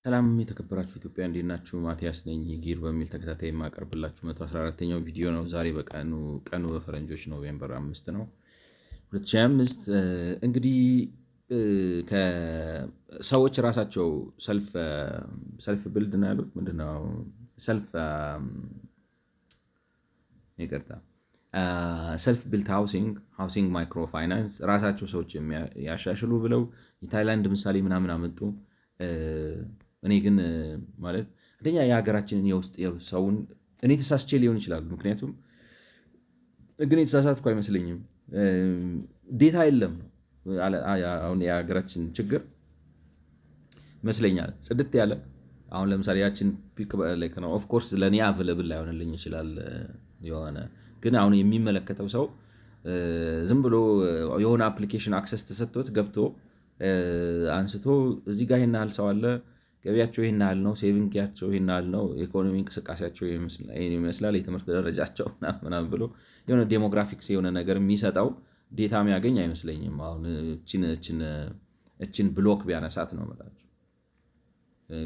ሰላም የተከበራችሁ ኢትዮጵያ እንዴት ናችሁ? ማቲያስ ነኝ። ጊር በሚል ተከታታይ የማቀርብላችሁ 114ኛው ቪዲዮ ነው። ዛሬ ቀኑ በፈረንጆች ኖቬምበር 5 ነው 2025። እንግዲህ ከሰዎች ራሳቸው ሰልፍ ብልድ ነው ያሉት ምንድነው? ሰልፍ ይቅርታ ሰልፍ ቢልት ሃውሲንግ ማይክሮ ፋይናንስ ራሳቸው ሰዎች ያሻሽሉ ብለው የታይላንድ ምሳሌ ምናምን አመጡ። እኔ ግን ማለት አንደኛ የሀገራችንን የውስጥ ሰውን እኔ ተሳስቼ ሊሆን ይችላል። ምክንያቱም ግን የተሳሳትኩ አይመስለኝም። ዴታ የለም ነው አሁን የሀገራችን ችግር ይመስለኛል። ጽድት ያለ አሁን ለምሳሌ ያችን ፒክ ነው። ኦፍኮርስ ለእኔ አቬለብል ላይሆንልኝ ይችላል የሆነ ግን አሁን የሚመለከተው ሰው ዝም ብሎ የሆነ አፕሊኬሽን አክሰስ ተሰጥቶት ገብቶ አንስቶ እዚህ ጋር ይሄን ያህል ሰው አለ፣ ገቢያቸው ይሄን ያህል ነው፣ ሴቪንጋቸው ይሄን ያህል ነው፣ ኢኮኖሚ እንቅስቃሴያቸው ይመስላል፣ የትምህርት ደረጃቸው ምናምን ብሎ የሆነ ዴሞግራፊክስ የሆነ ነገር የሚሰጠው ዴታ የሚያገኝ አይመስለኝም። አሁን እችን ብሎክ ቢያነሳት ነው መላቸው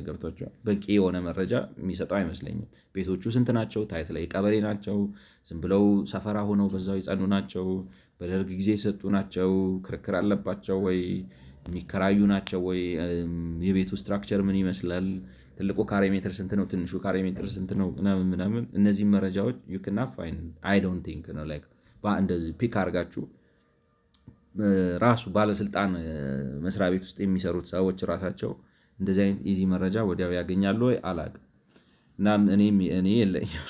ገብቷቸዋል። በቂ የሆነ መረጃ የሚሰጠው አይመስለኝም። ቤቶቹ ስንት ናቸው? ታይት ላይ ቀበሌ ናቸው? ዝም ብለው ሰፈራ ሆነው በዛው የጸኑ ናቸው? በደርግ ጊዜ የሰጡ ናቸው? ክርክር አለባቸው ወይ? የሚከራዩ ናቸው ወይ? የቤቱ ስትራክቸር ምን ይመስላል? ትልቁ ካሬ ሜትር ስንት ነው? ትንሹ ካሬ ሜትር ስንት ነው? ምናምን እነዚህ መረጃዎች ዩ ካን ፋይንድ አይ ዶንት ቲንክ ነው ላይክ እንደዚህ ፒክ አድርጋችሁ ራሱ ባለስልጣን መስሪያ ቤት ውስጥ የሚሰሩት ሰዎች ራሳቸው እንደዚህ አይነት ኢዚ መረጃ ወዲያው ያገኛሉ ወይ አላውቅም። እና እኔ የለኝም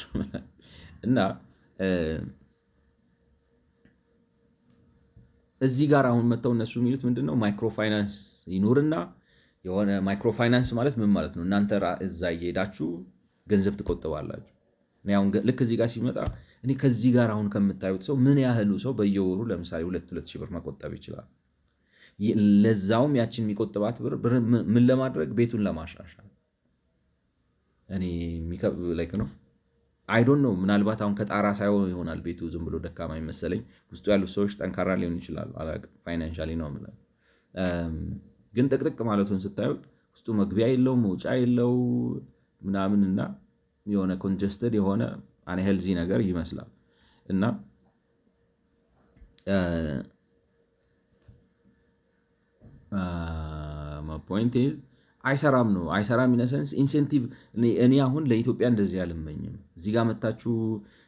እና እዚህ ጋር አሁን መጥተው እነሱ የሚሉት ምንድነው? ማይክሮፋይናንስ ይኑርና የሆነ ማይክሮፋይናንስ ማለት ምን ማለት ነው? እናንተ እዛ እየሄዳችሁ ገንዘብ ትቆጥባላችሁ። ልክ እዚህ ጋር ሲመጣ እኔ ከዚህ ጋር አሁን ከምታዩት ሰው ምን ያህሉ ሰው በየወሩ ለምሳሌ 2,000 ብር መቆጠብ ይችላል? ለዛውም ያችን የሚቆጥባት ብር ምን ለማድረግ? ቤቱን ለማሻሻል። እኔ ላይክ ነው አይ ዶንት ኖ። ምናልባት አሁን ከጣራ ሳይሆን ይሆናል ቤቱ ዝም ብሎ ደካማ ይመሰለኝ። ውስጡ ያሉት ሰዎች ጠንካራ ሊሆን ይችላሉ፣ አላውቅም። ፋይናንሻሊ ነው የምለው። ግን ጥቅጥቅ ማለቱን ስታዩት ውስጡ መግቢያ የለው መውጫ የለው ምናምን እና የሆነ ኮንጀስትድ የሆነ አንሄልዚ ነገር ይመስላል እና ፖይንት ኢዝ አይሰራም ነው። አይሰራም ኢነሰንስ ኢንሴንቲቭ። እኔ አሁን ለኢትዮጵያ እንደዚህ አልመኝም። እዚህ ጋር መታችሁ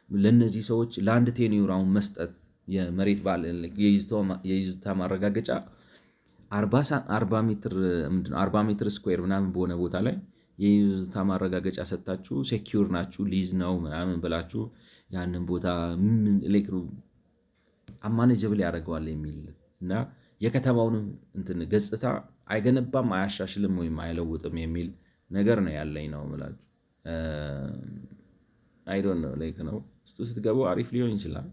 ለእነዚህ ሰዎች ለአንድ ቴኒዩር አሁን መስጠት የመሬት የይዞታ ማረጋገጫ 40 ሜትር ስኩዌር ምናምን በሆነ ቦታ ላይ የይዞታ ማረጋገጫ ሰጥታችሁ ሴኪዩር ናችሁ ሊዝ ነው ምናምን ብላችሁ ያንን ቦታ አማኔጀብል ያደርገዋል የሚል እና የከተማውንም እንትን ገጽታ አይገነባም፣ አያሻሽልም ወይም አይለውጥም የሚል ነገር ነው ያለኝ ነው የምላችሁ። አይ ዶንት ኖ ላይክ ነው ውስጡ ስትገቡ አሪፍ ሊሆን ይችላል።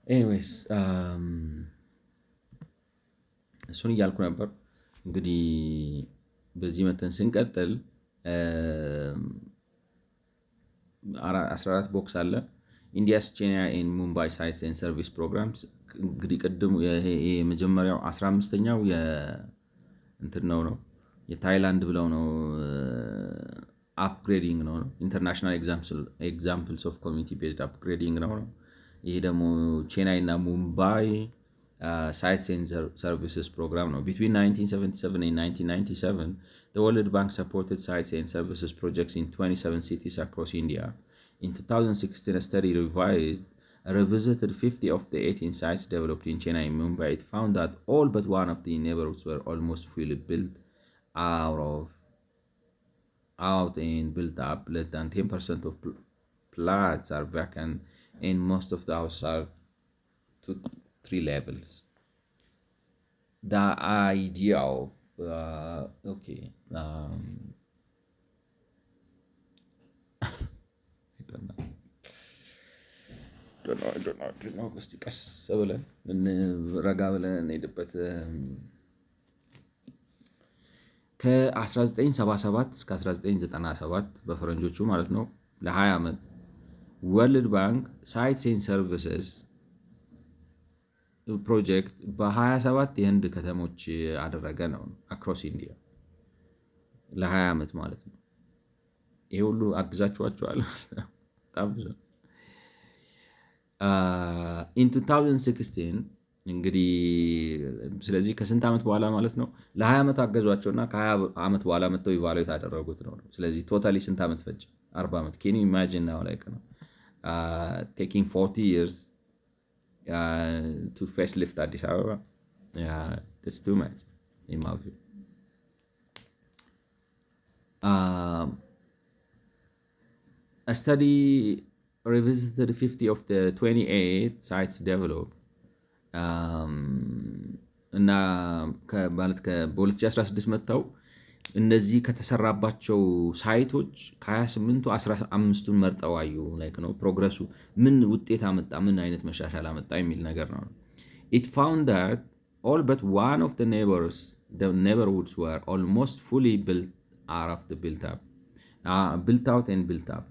ኤኒዌይስ እሱን እያልኩ ነበር። እንግዲህ በዚህ መተን ስንቀጥል 14 ቦክስ አለ። ኢንዲያስ ቻይና ኤንድ ሙምባይ ሳይትስ ኤንድ ሰርቪስ ፕሮግራምስ። እንግዲህ ቅድም የመጀመሪያው 15ኛው እንትን ነው የታይላንድ ብለው ነው አፕግሬዲንግ ነው ኢንተርናሽናል ኤግዛምፕልስ ኦፍ ኮሚኒቲ ቤዝድ አፕግሬዲንግ ነው። ይሄ ደግሞ ቼናይ እና ሙምባይ sites and services program ነው። Between 1977 and 1997, the World Bank supported sites and services projects in 27 cities across India. In 2016, a study revisited 50 of the 18 sites developed in Chennai and Mumbai. It found that all but one of the neighborhoods were almost fully built out and built up. Less than 10% of plots are vacant, and most of the houses are 3 levels. The idea of እስቲ ቀስ ብለን ረጋ ብለን እንሄድበት። ከ1977 እስከ 1997 በፈረንጆቹ ማለት ነው ለ20 ዓመት ወርልድ ባንክ ሳይትስ ኤንድ ሰርቪስስ ፕሮጀክት በ27 የህንድ ከተሞች አደረገ ነው አክሮስ ኢንዲያ ለ20 ዓመት ማለት ነው። ይሄ ሁሉ አግዛችኋቸዋል በጣም ብዙ። ኢን 2016 እንግዲህ ስለዚህ ከስንት ዓመት በኋላ ማለት ነው ለ20 ዓመት አገዟቸውና ከ20 ዓመት በኋላ መጥተው ኢቫሉዌት አደረጉት ነው። ስለዚህ ቶታሊ ስንት ዓመት ፈጀ? 40 ዓመት። ኬን ዩ ኢማጂን ናው ላይክ ነው taking 40 years to facelift Addis Ababa. That's too much in my view. A study revisited 50 of the 28 sites developed እና ማለት በ2016 መጥተው እነዚህ ከተሰራባቸው ሳይቶች ከ28ቱ 15ቱን መርጠው አዩ። ላይክ ነው ፕሮግረሱ ምን ውጤት አመጣ፣ ምን አይነት መሻሻል አመጣ የሚል ነገር ነው። It found that all but one of the neighborhoods were almost fully built built out and built up.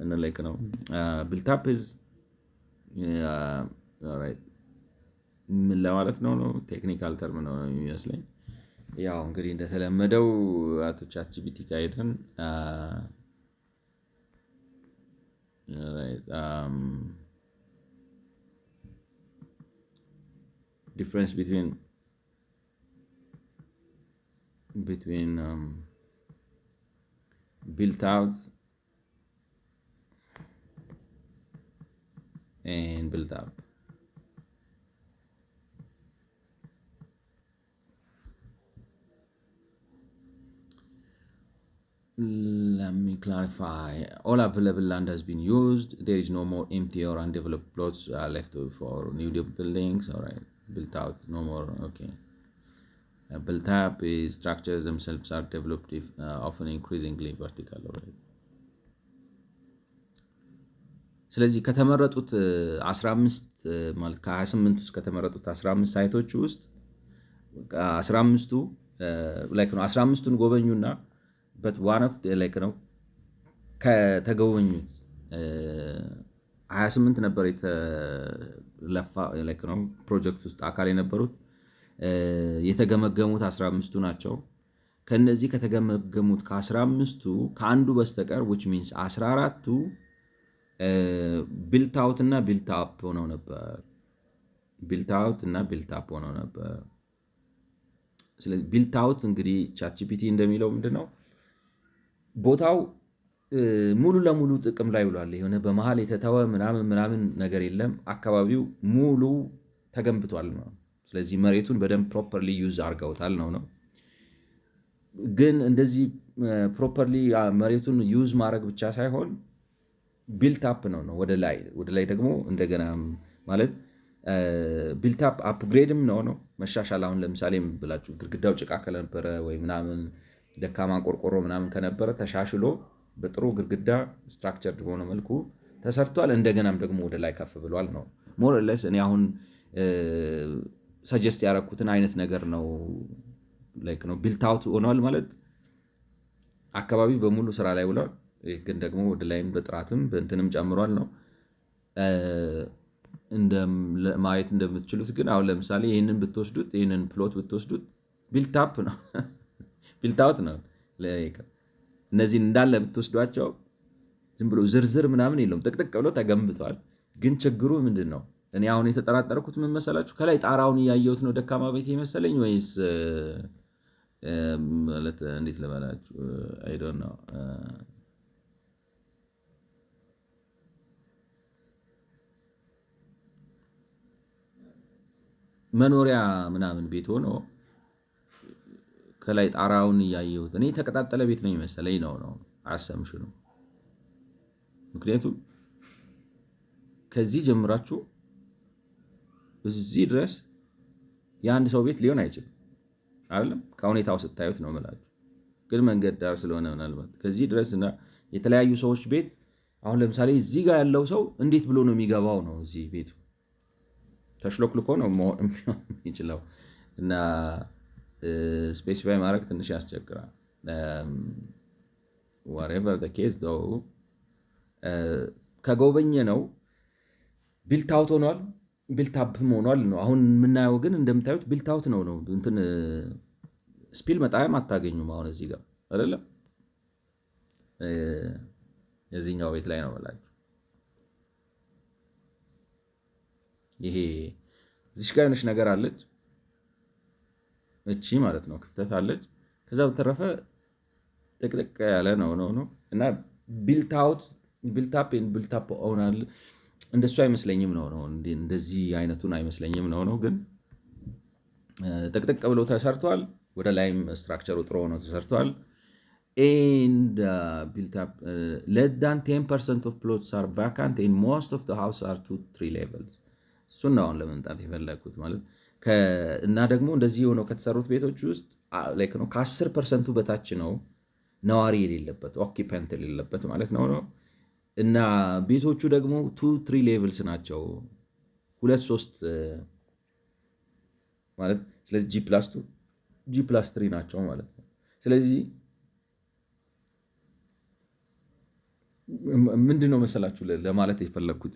And like ነው built up is alright ምን ለማለት ነው ቴክኒካል ተርም ነው የሚመስለኝ። ያው እንግዲህ እንደተለመደው አቶ ቻትጂፒቲ ጋር ሄደን difference between built out and built up. Let me clarify. All available land has been used. There is no more empty or undeveloped plots left for new buildings. All right. Built out, no more. Okay. Built up is structures themselves are developed, often increasingly vertical. All right. ስለዚህ ከተመረጡት 15 ማለት ከ28 ውስጥ ከተመረጡት 15 ሳይቶች ውስጥ 15ቱ ላይክ ነው 15ቱን ጎበኙና but one of the like ነው ከተጎበኙት 28 ነበር የተለፋ like ነው ፕሮጀክት ውስጥ አካል የነበሩት የተገመገሙት 15ቱ ናቸው። ከነዚህ ከተገመገሙት ከ15ቱ ከአንዱ በስተቀር which means 14ቱ ቢልት አውት እና ቢልት አፕ ሆነው ነበር። ስለዚህ ቢልት አውት እንግዲህ ቻትጂፒቲ እንደሚለው ምንድነው ቦታው ሙሉ ለሙሉ ጥቅም ላይ ውሏል። የሆነ በመሃል የተተወ ምናምን ነገር የለም። አካባቢው ሙሉ ተገንብቷል ነው። ስለዚህ መሬቱን በደንብ ፕሮፐርሊ ዩዝ አድርገውታል ነው። ግን እንደዚህ ፕሮፐርሊ መሬቱን ዩዝ ማድረግ ብቻ ሳይሆን ቢልት አፕ ነው ወደ ላይ ደግሞ እንደገና ማለት ቢልት አፕ አፕግሬድም ነው መሻሻል። አሁን ለምሳሌ ብላችሁ ግድግዳው ጭቃ ከነበረ ወይ ምናምን ደካማ ቆርቆሮ ምናምን ከነበረ ተሻሽሎ በጥሩ ግድግዳ ስትራክቸርድ በሆነ መልኩ ተሰርቷል። እንደገናም ደግሞ ወደ ላይ ከፍ ብሏል ነው። ሞር ኦር ሌስ እኔ አሁን ሰጀስት ያደረኩትን አይነት ነገር ነው ላይክ ነው ቢልት አውት ሆኗል ማለት አካባቢ በሙሉ ስራ ላይ ውሏል። ግን ደግሞ ወደ ላይም በጥራትም በእንትንም ጨምሯል ነው። ማየት እንደምትችሉት ግን አሁን ለምሳሌ ይህንን ብትወስዱት ይህንን ፕሎት ብትወስዱት ቢልት አፕ ነው ቢልት አውት ነው። እነዚህን እንዳለ ብትወስዷቸው ዝም ብሎ ዝርዝር ምናምን የለውም፣ ጥቅጥቅ ብሎ ተገንብቷል። ግን ችግሩ ምንድን ነው? እኔ አሁን የተጠራጠርኩት ምን መሰላችሁ? ከላይ ጣራውን እያየሁት ነው ደካማ ቤት የመሰለኝ ወይስ ማለት እንዴት ልበላችሁ አይ ዶንት ኖ መኖሪያ ምናምን ቤት ሆኖ ከላይ ጣራውን እያየሁት እኔ የተቀጣጠለ ቤት ነው የሚመስለኝ ነው አሰምሽ ነው። ምክንያቱም ከዚህ ጀምራችሁ እዚህ ድረስ የአንድ ሰው ቤት ሊሆን አይችልም አይደለም። ከሁኔታው ስታዩት ነው የምላችሁ። ግን መንገድ ዳር ስለሆነ ምናልባት ከዚህ ድረስ እና የተለያዩ ሰዎች ቤት አሁን ለምሳሌ እዚህ ጋር ያለው ሰው እንዴት ብሎ ነው የሚገባው ነው እዚህ ቤቱ ተሽሎክልኮ ነው የሚችለው እና ስፔሲፋይ ማድረግ ትንሽ ያስቸግራል። whatever the case though ከጎበኘ ነው ቢልት አውት ሆኗል፣ ቢልት አፕም ሆኗል ነው። አሁን የምናየው ግን እንደምታዩት ቢልት አውት ነው እንትን ስፒል መጣያም አታገኙም። አሁን እዚህ ጋር አይደለም የዚህኛው ቤት ላይ ነው ብላችሁ ይሄ እዚህ ጋር የሆነች ነገር አለች እቺ ማለት ነው ክፍተት አለች። ከዛ በተረፈ ጥቅጥቅ ያለ ነው እና ቢልት አውት ቢልት አፕ ሆናል። እንደሱ አይመስለኝም ነው እንደዚህ አይነቱን አይመስለኝም ነው ግን ጥቅጥቅ ብሎ ተሰርቷል። ወደ ላይም ስትራክቸሩ ጥሩ ሆኖ ተሰርቷል። and built up less than 10% of plots are vacant and most of the houses are 2-3 levels እሱን ነው አሁን ለመምጣት የፈለግኩት ማለት እና ደግሞ እንደዚህ ሆነው ከተሰሩት ቤቶች ውስጥ ከ10% በታች ነው ነዋሪ የሌለበት ኦኪፓንት የሌለበት ማለት ነው እና ቤቶቹ ደግሞ 2-3 ሌቭልስ ናቸው 2-3 ማለት ስለዚህ G+2 G+3 ናቸው ማለት ነው። ስለዚህ ምንድነው መሰላችሁ ለማለት የፈለግኩት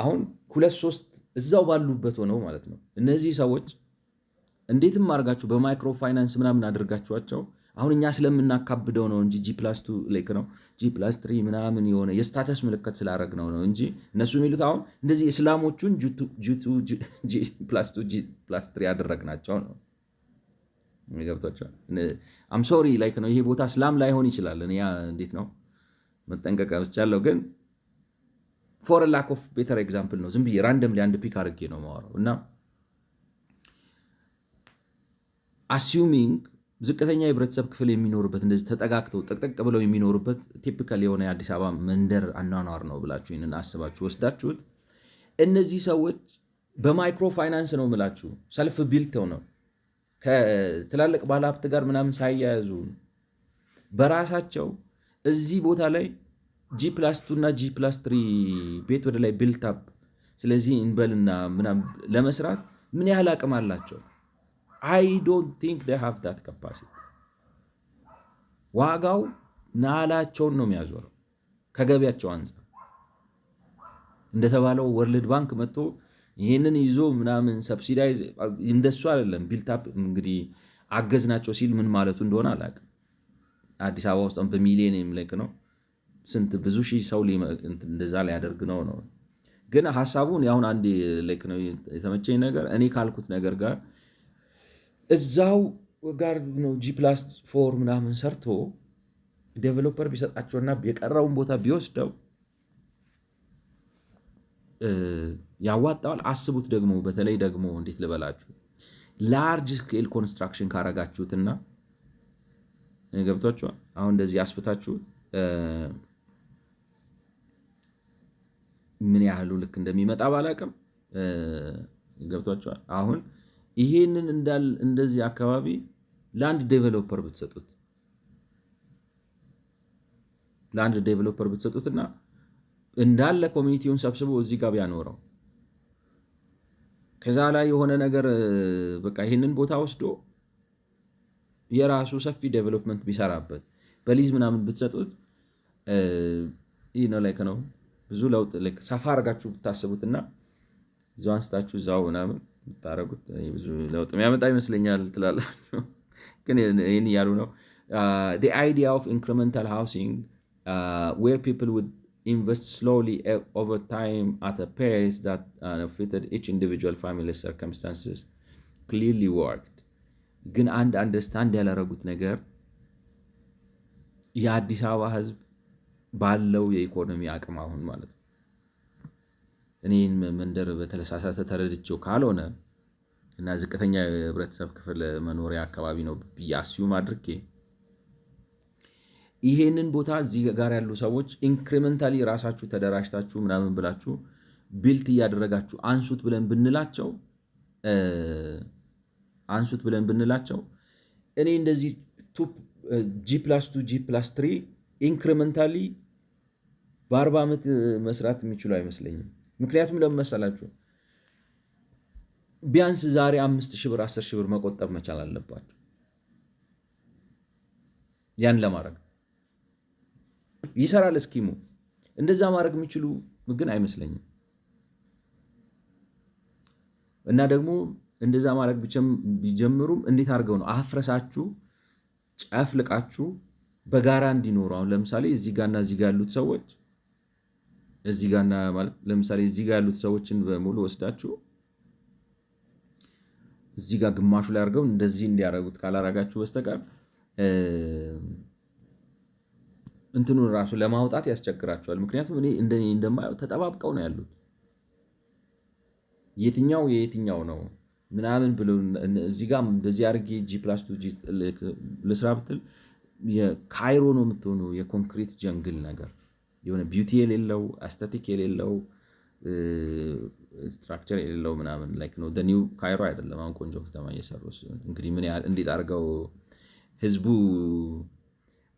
አሁን 2-3 እዛው ባሉበት ሆነው ማለት ነው እነዚህ ሰዎች እንዴትም አድርጋችሁ በማይክሮ ፋይናንስ ምናምን አድርጋችኋቸው አሁን እኛ ስለምናካብደው ነው እንጂ G+2 ላይክ ነው G+3 ምናምን የሆነ የስታተስ ምልክት ስላደረግነው ነው እንጂ እነሱ የሚሉት አሁን እንደዚህ እስላሞቹን G+2 G+3 ያደረግናቸው ነው። የሚገብቷቸዋል አም ሶሪ ላይክ ነው ይሄ ቦታ እስላም ላይሆን ይችላል። እኔ እንዴት ነው መጠንቀቅ ብቻለሁ ግን ፎር ላክ ኦፍ ቤተር ኤግዛምፕል ነው ዝም ብዬ ራንደምሊ አንድ ፒክ አድርጌ ነው የማወራው እና አሲዩሚንግ ዝቅተኛ የህብረተሰብ ክፍል የሚኖርበት እንደዚህ ተጠጋግተው ጥቅጥቅ ብለው የሚኖሩበት ቲፒካል የሆነ የአዲስ አበባ መንደር አኗኗር ነው ብላችሁ ይህንን አስባችሁ ወስዳችሁት እነዚህ ሰዎች በማይክሮ ፋይናንስ ነው ምላችሁ ሰልፍ ቢልት ነው ከትላልቅ ባለሀብት ጋር ምናምን ሳያያዙ በራሳቸው እዚህ ቦታ ላይ G+2 እና G+3 ቤት ወደ ላይ ቢልት አፕ ስለዚህ እንበልና ምናምን ለመስራት ምን ያህል አቅም አላቸው? I don't think they have that capacity። ዋጋው ናላቸውን ነው የሚያዞረው ከገቢያቸው አንፃር። እንደተባለው ወርልድ ባንክ መጥቶ ይህንን ይዞ ምናምን ሰብሲዳይዝ እንደሱ አይደለም ቢልት አፕ እንግዲህ አገዝናቸው ሲል ምን ማለቱ እንደሆነ አላውቅም። አዲስ አበባ ውስጥ በሚሊዮን የሚለቅ ነው ስንት ብዙ ሺህ ሰው እንደዛ ሊያደርግ ነው ግን ሐሳቡን ያሁን አንድ ላይክ ነው የተመቸኝ ነገር እኔ ካልኩት ነገር ጋር እዛው ጋር ነው G+4 ምናምን ሰርቶ ዴቨሎፐር ቢሰጣቸውና የቀረውን ቦታ ቢወስደው ያዋጣዋል። አስቡት ደግሞ በተለይ ደግሞ እንዴት ልበላችሁ ላርጅ ስኬል ኮንስትራክሽን ካረጋችሁትና ገብቷችኋል። አሁን እንደዚህ አስፍታችሁ ምን ያህሉ ልክ እንደሚመጣ ባላቅም ገብቷችኋል። አሁን ይሄንን እንደዚህ አካባቢ ለአንድ ዴቨሎፐር ብትሰጡትና እንዳለ ኮሚኒቲውን ሰብስቦ እዚህ ጋር ቢያኖረው ከዛ ላይ የሆነ ነገር በቃ ይሄንን ቦታ ወስዶ የራሱ ሰፊ ዴቨሎፕመንት ቢሰራበት በሊዝ ምናምን ብትሰጡት ይህ ነው ላይክ ነው ብዙ ለውጥ ሰፋ አድርጋችሁ ብታስቡትና እዛው አንስታችሁ እዛው ምናምን ብታረጉት ብዙ ለውጥ የሚያመጣ ይመስለኛል ትላላችሁ። ግን ይህን እያሉ ነው the idea of incremental housing where people would invest slowly over time at a pace that fitted each individual family's circumstances clearly worked። ግን አንድ አንደርስታንድ ያላረጉት ነገር የአዲስ አበባ ህዝብ ባለው የኢኮኖሚ አቅም አሁን ማለት ነው እኔን መንደር በተለሳሳተ ተረድቼው ካልሆነ እና ዝቅተኛ የህብረተሰብ ክፍል መኖሪያ አካባቢ ነው ብዬ አስዩም አድርጌ ይሄንን ቦታ እዚህ ጋር ያሉ ሰዎች ኢንክሪመንታሊ ራሳችሁ ተደራጅታችሁ ምናምን ብላችሁ ቢልት እያደረጋችሁ አንሱት ብለን ብንላቸው እኔ እንደዚህ G+2 G+3 ኢንክሪመንታሊ በ40 ዓመት መስራት የሚችሉ አይመስለኝም። ምክንያቱም ለምን መሰላችሁ ቢያንስ ዛሬ 5,000 ብር 10,000 ብር መቆጠብ መቻል አለባቸው። ያን ለማድረግ ይሰራል እስኪሙ። እንደዛ ማድረግ የሚችሉ ግን አይመስለኝም። እና ደግሞ እንደዛ ማድረግ ቢጀምሩም እንዴት አድርገው ነው አፍረሳችሁ ጨፍልቃችሁ በጋራ እንዲኖሩ። አሁን ለምሳሌ እዚህ ጋርና እዚህ ጋር ያሉት ሰዎች እዚህ ጋርና ማለት ለምሳሌ እዚህ ጋር ያሉት ሰዎችን በሙሉ ወስዳችሁ እዚህ ጋር ግማሹ ላይ አድርገው እንደዚህ እንዲያደርጉት ካላረጋችሁ በስተቀር እንትኑን ራሱ ለማውጣት ያስቸግራቸዋል። ምክንያቱም እኔ እንደማየው ተጠባብቀው ነው ያሉት። የትኛው የየትኛው ነው ምናምን ብሎ እዚህ ጋር እንደዚህ አድርጌ G+2 ልስራ ብትል የካይሮ ነው የምትሆነው። የኮንክሪት ጀንግል ነገር የሆነ ቢዩቲ የሌለው አስቴቲክ የሌለው ስትራክቸር የሌለው ምናምን ላይክ ነው። ኒው ካይሮ አይደለም። አሁን ቆንጆ ከተማ እየሰሩ እንግዲህ ምን ያህል እንዴት አድርገው ህዝቡ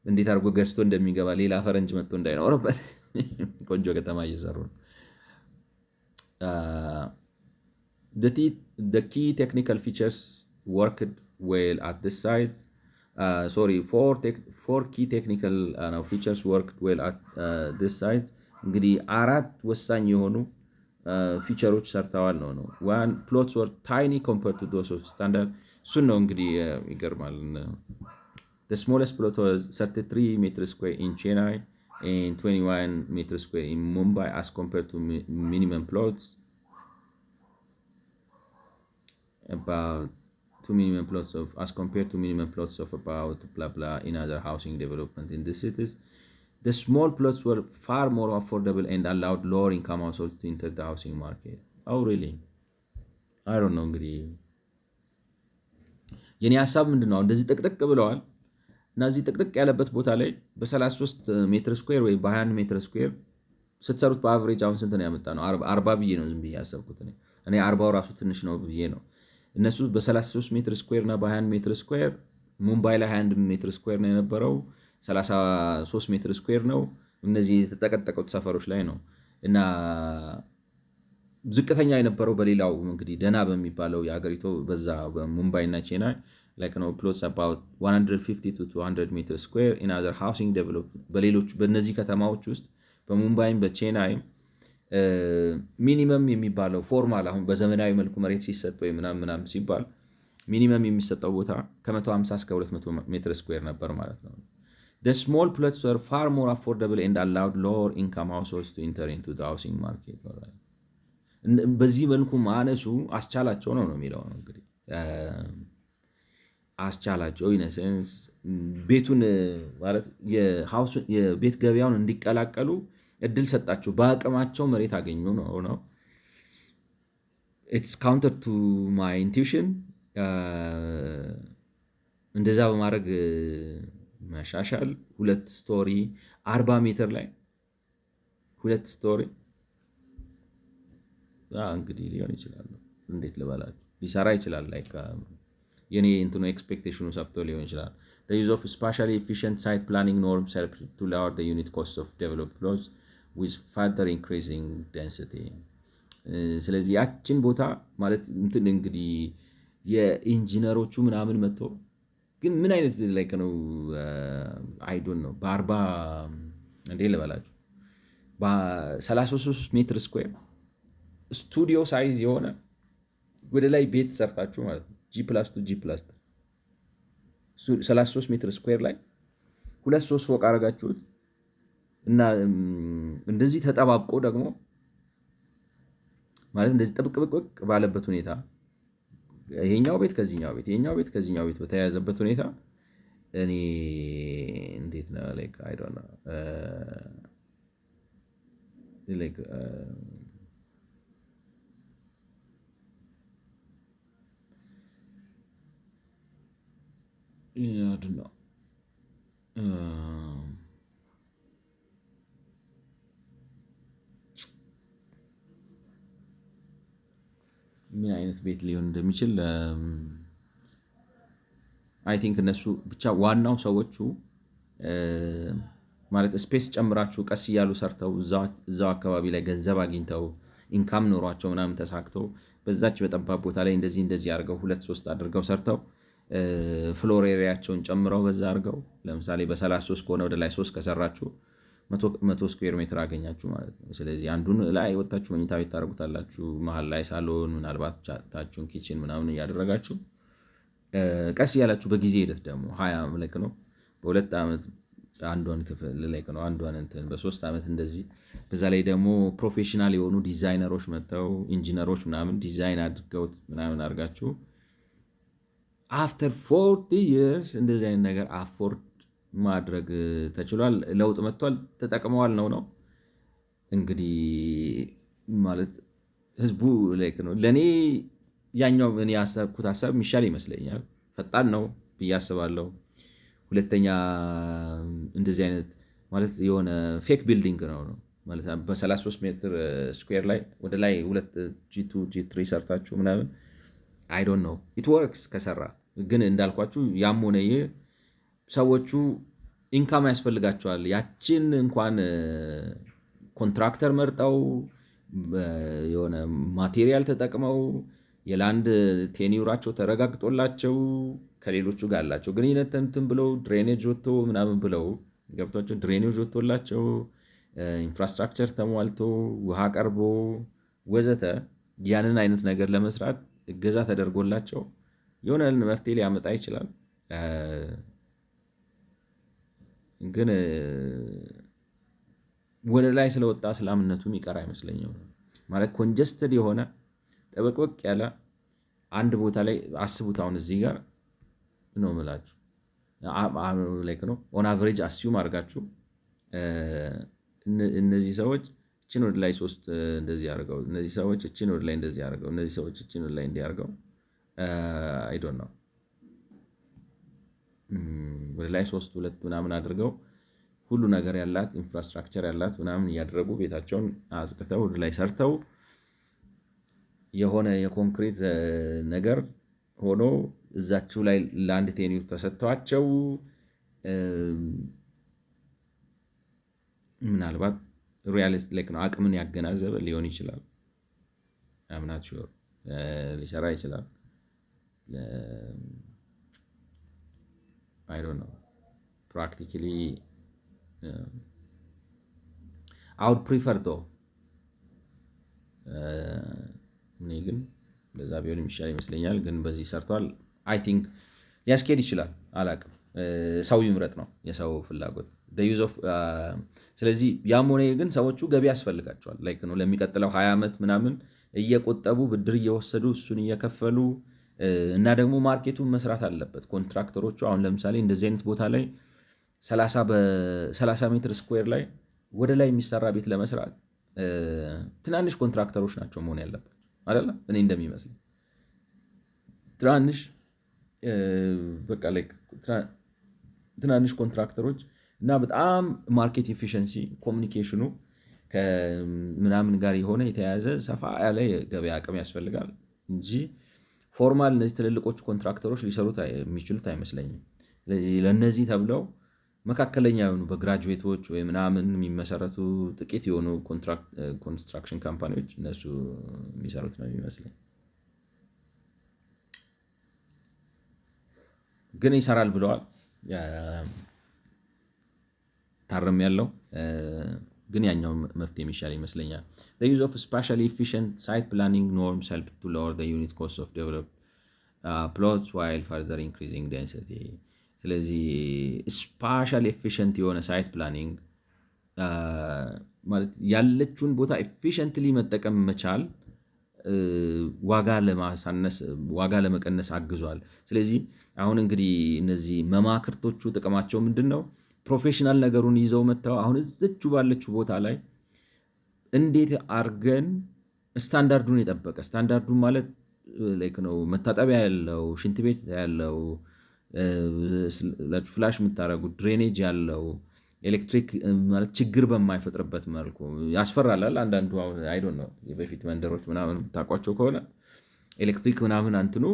እንዴት አድርጎ ገዝቶ እንደሚገባ ሌላ ፈረንጅ መጥቶ እንዳይኖርበት ቆንጆ ከተማ እየሰሩ ነው። The key technical features worked well at this site. Four key technical features worked well at this site. እንግዲህ አራት ወሳኝ የሆኑ ፊቸሮች ሰርተዋል ነው። One, plots were tiny compared to those of standard. እሱን ነው እንግዲህ ይገርማል። The smallest plot was 33 meters square in Chennai and 21 meters square in Mumbai as compared to minimum plots. About as compared to minimum plots of about blah blah in other housing development in the cities. The small plots were far more affordable and allowed lower income households to enter the housing market. Oh really? I don't know እንግዲህ የኔ ሐሳብ ምንድነው እንደዚህ ጥቅጥቅ ብለዋል እና እዚህ ጥቅጥቅ ያለበት ቦታ ላይ በ33 ሜትር ስኩዌር ወይ በ21 ሜትር ስኩዌር ስትሰሩት በአቨሬጅ አሁን ስንት ነው ያመጣ ነው? 40 ብዬ ነው ዝም ብዬ ያሰብኩት እኔ 40 ራሱ ትንሽ ነው ብዬ ነው። እነሱ በ33 ሜትር ስኩዌር እና በ21 ሜትር ስኩዌር ሙምባይ ላይ 21 ሜትር ስኩዌር ነው የነበረው፣ 33 ሜትር ስኩዌር ነው። እነዚህ የተጠቀጠቁት ሰፈሮች ላይ ነው እና ዝቅተኛ የነበረው በሌላው እንግዲህ ደና በሚባለው የሀገሪቱ በዛ በሙምባይ እና ቼናይ like no plots about 150 to 200 meters square in other housing development በሌሎች በእነዚህ ከተማዎች ውስጥ በሙምባይም በቼናይም ሚኒመም የሚባለው ፎርማል አሁን በዘመናዊ መልኩ መሬት ሲሰጥ ወይ ምናምን ሲባል ሚኒመም የሚሰጠው ቦታ ከ150 እስከ 200 ሜትር ስኩዌር ነበር ማለት ነው። The small plots were far more affordable and allowed lower income households to enter into the housing market. በዚህ መልኩ ማነሱ አስቻላቸው ነው የሚለው እንግዲህ አስቻላቸው ኢነሰንስ ቤቱን ማለት የቤት ገበያውን እንዲቀላቀሉ እድል ሰጣቸው። በአቅማቸው መሬት አገኙ ነው። It's counter to my intuition. እንደዛ በማድረግ መሻሻል 2 ስቶሪ 40 ሜትር ላይ 2 ስቶሪ እንግዲህ ሊሆን ይችላል። እንዴት ልበላችሁ ሊሰራ ይችላል። ላይክ የኔ እንትኑ ኤክስፔክቴሽኑ ሰፍቶ ሊሆን ይችላል። The use of spatially efficient site planning norms help to lower the unit cost of developed plots with further increasing density. ስለዚህ ያችን ቦታ ማለት እንትን እንግዲህ የኢንጂነሮቹ ምናምን መጥቶ ግን ምን አይነት ላይክ ነው አይ ዶንት ኖ በ40 እንዴ ልበላችሁ በ33 ሜትር ስኩዌር ስቱዲዮ ሳይዝ የሆነ ወደ ላይ ቤት ሰርታችሁ ማለት ነው G+2 G+3 33 ሜትር ስኩዌር ላይ 2-3 ፎቅ አረጋችሁት እና እንደዚህ ተጠባብቆ ደግሞ ማለት እንደዚህ ጥብቅብቅ ባለበት ሁኔታ ይሄኛው ቤት ከዚህኛው ቤት ይሄኛው ቤት ከዚህኛው ቤት በተያያዘበት ሁኔታ እኔ እንዴት ነው ላይክ አይ ዶንት ኖ ላይክ I don't know. ምን አይነት ቤት ሊሆን እንደሚችል አይ ቲንክ እነሱ ብቻ ዋናው ሰዎቹ ማለት ስፔስ ጨምራችሁ ቀስ እያሉ ሰርተው እዛው አካባቢ ላይ ገንዘብ አግኝተው ኢንካም ኖሯቸው ምናምን ተሳክተው በዛች በጠባብ ቦታ ላይ እንደዚህ አድርገው 2-3 አድርገው ሰርተው ፍሎር ኤሪያቸውን ጨምረው በዛ አድርገው ለምሳሌ በ33 ከሆነ ወደ ላይ 3 ከሰራችሁ 100 ስኩዌር ሜትር አገኛችሁ ማለት ነው። ስለዚህ አንዱን ላይ ወጣችሁ መኝታ ቤት ታደርጉታላችሁ፣ መሀል ላይ ሳሎን፣ ምናልባት ታችሁን ኪችን ምናምን እያደረጋችሁ ቀስ እያላችሁ በጊዜ ሂደት ደግሞ 20 ልክ ነው በ2 ዓመት አንዷን ክፍል ልክ ነው አንዷን እንትን በ3 ዓመት እንደዚህ። በዛ ላይ ደግሞ ፕሮፌሽናል የሆኑ ዲዛይነሮች መጥተው ኢንጂነሮች ምናምን ዲዛይን አድርገውት ምናምን አድርጋችሁ አፍተር 40 years እንደዚህ አይነት ነገር አፎርድ ማድረግ ተችሏል። ለውጥ መጥቷል፣ ተጠቅመዋል ነው እንግዲህ ማለት ህዝቡ ላይክ ነው። ለእኔ ያኛው እኔ ያሰብኩት ሀሳብ የሚሻል ይመስለኛል። ፈጣን ነው ብዬ አስባለሁ። ሁለተኛ እንደዚህ አይነት ማለት የሆነ ፌክ ቢልዲንግ ነው ማለት በ33 ሜትር ስኩዌር ላይ ወደ ላይ 2 G2 G3 ሰርታችሁ ምናምን አይ ዶንት ኖ ኢት ወርክስ ከሰራ ግን እንዳልኳችሁ ያም ሆነ ይህ ሰዎቹ ኢንካም ያስፈልጋቸዋል። ያችን እንኳን ኮንትራክተር መርጠው የሆነ ማቴሪያል ተጠቅመው የላንድ ቴኒውራቸው ተረጋግጦላቸው ከሌሎቹ ጋር አላቸው ግንኙነት እንትን ብለው ድሬኔጅ ወጥቶ ምናምን ብለው ገብቷቸው ድሬኔጅ ወጥቶላቸው ኢንፍራስትራክቸር ተሟልቶ ውሃ ቀርቦ ወዘተ ያንን አይነት ነገር ለመስራት እገዛ ተደርጎላቸው የሆነ መፍትሄ ሊያመጣ ይችላል። ግን ወደ ላይ ስለወጣ ሰላምነቱ የሚቀር አይመስለኝም። ማለት ኮንጀስትድ የሆነ ጠበቅበቅ ያለ አንድ ቦታ ላይ አስቡት። አሁን እዚህ ጋር ነው የምላችሁ ነው ኦን አቨሬጅ አስዩም አድርጋችሁ እነዚህ ሰዎች እችን ወደ ላይ 3 እንደዚህ አድርገው፣ እነዚህ ሰዎች እችን ወደ ላይ እንደዚህ አድርገው፣ እነዚህ ሰዎች እችን ወደ ላይ እንዲያርገው አይ ዶንት ኖ ወደ ላይ 3 2 ምናምን አድርገው ሁሉ ነገር ያላት ኢንፍራስትራክቸር ያላት ምናምን እያደረጉ ቤታቸውን አጽድተው ወደ ላይ ሰርተው የሆነ የኮንክሪት ነገር ሆኖ እዛችሁ ላይ ለአንድ ቴኒር ተሰጥተዋቸው ምናልባት ሪያሊስቲክ ነው አቅምን ያገናዘበ ሊሆን ይችላል። አምናት ሹር ሊሰራ ይችላል። አይ ዶንት ኖ ፕራክቲካሊ አይ ውድ ፕሪፈር ዶ እኔ ግን በዛ ቢሆን የሚሻል ይመስለኛል። ግን በዚህ ሰርቷል። አይ ቲንክ ሊያስኬድ ይችላል። አላቅም፣ ሰው ይምረጥ ነው የሰው ፍላጎት። ስለዚህ ያም ሆነ ግን ሰዎቹ ገቢ ያስፈልጋቸዋል። ላይክ ነው ለሚቀጥለው 20 ዓመት ምናምን እየቆጠቡ ብድር እየወሰዱ እሱን እየከፈሉ እና ደግሞ ማርኬቱን መስራት አለበት። ኮንትራክተሮቹ አሁን ለምሳሌ እንደዚህ አይነት ቦታ ላይ 30 ሜትር ስኩዌር ላይ ወደ ላይ የሚሰራ ቤት ለመስራት ትናንሽ ኮንትራክተሮች ናቸው መሆን ያለባቸው አይደለ? እኔ እንደሚመስለኝ በቃ ትናንሽ ኮንትራክተሮች እና በጣም ማርኬት ኤፊሽንሲ ኮሚኒኬሽኑ ከምናምን ጋር የሆነ የተያያዘ ሰፋ ያለ የገበያ አቅም ያስፈልጋል እንጂ ፎርማል እነዚህ ትልልቆቹ ኮንትራክተሮች ሊሰሩት የሚችሉት አይመስለኝም። ስለዚህ ለእነዚህ ተብለው መካከለኛ የሆኑ በግራጁዌቶች ወይ ምናምን የሚመሰረቱ ጥቂት የሆኑ ኮንስትራክሽን ካምፓኒዎች እነሱ የሚሰሩት ነው የሚመስለኝ። ግን ይሰራል ብለዋል። ታረም ያለው ግን ያኛው መፍትሄ የሚሻል ይመስለኛል። The use of spatially efficient site planning norms help to lower the unit cost of developed plots while further increasing density. ስለዚህ ስፓሻሊ ኤፊሽንት የሆነ ሳይት ፕላኒንግ ማለት ያለችውን ቦታ ኤፊሽንትሊ መጠቀም መቻል ዋጋ ለመቀነስ አግዟል። ስለዚህ አሁን እንግዲህ እነዚህ መማክርቶቹ ጥቅማቸው ምንድን ነው? ፕሮፌሽናል ነገሩን ይዘው መጥተው አሁን እዚቹ ባለችው ቦታ ላይ እንዴት አርገን ስታንዳርዱን የጠበቀ ስታንዳርዱን ማለት ላይክ ነው መታጠቢያ ያለው ሽንት ቤት ያለው ፍላሽ የምታደርጉ ድሬኔጅ ያለው ኤሌክትሪክ ማለት ችግር በማይፈጥርበት መልኩ ያስፈራላል። አንዳንዱ አይ ዶንት ኖ የበፊት መንደሮች ምናምን ታውቋቸው ከሆነ ኤሌክትሪክ ምናምን አንትኑ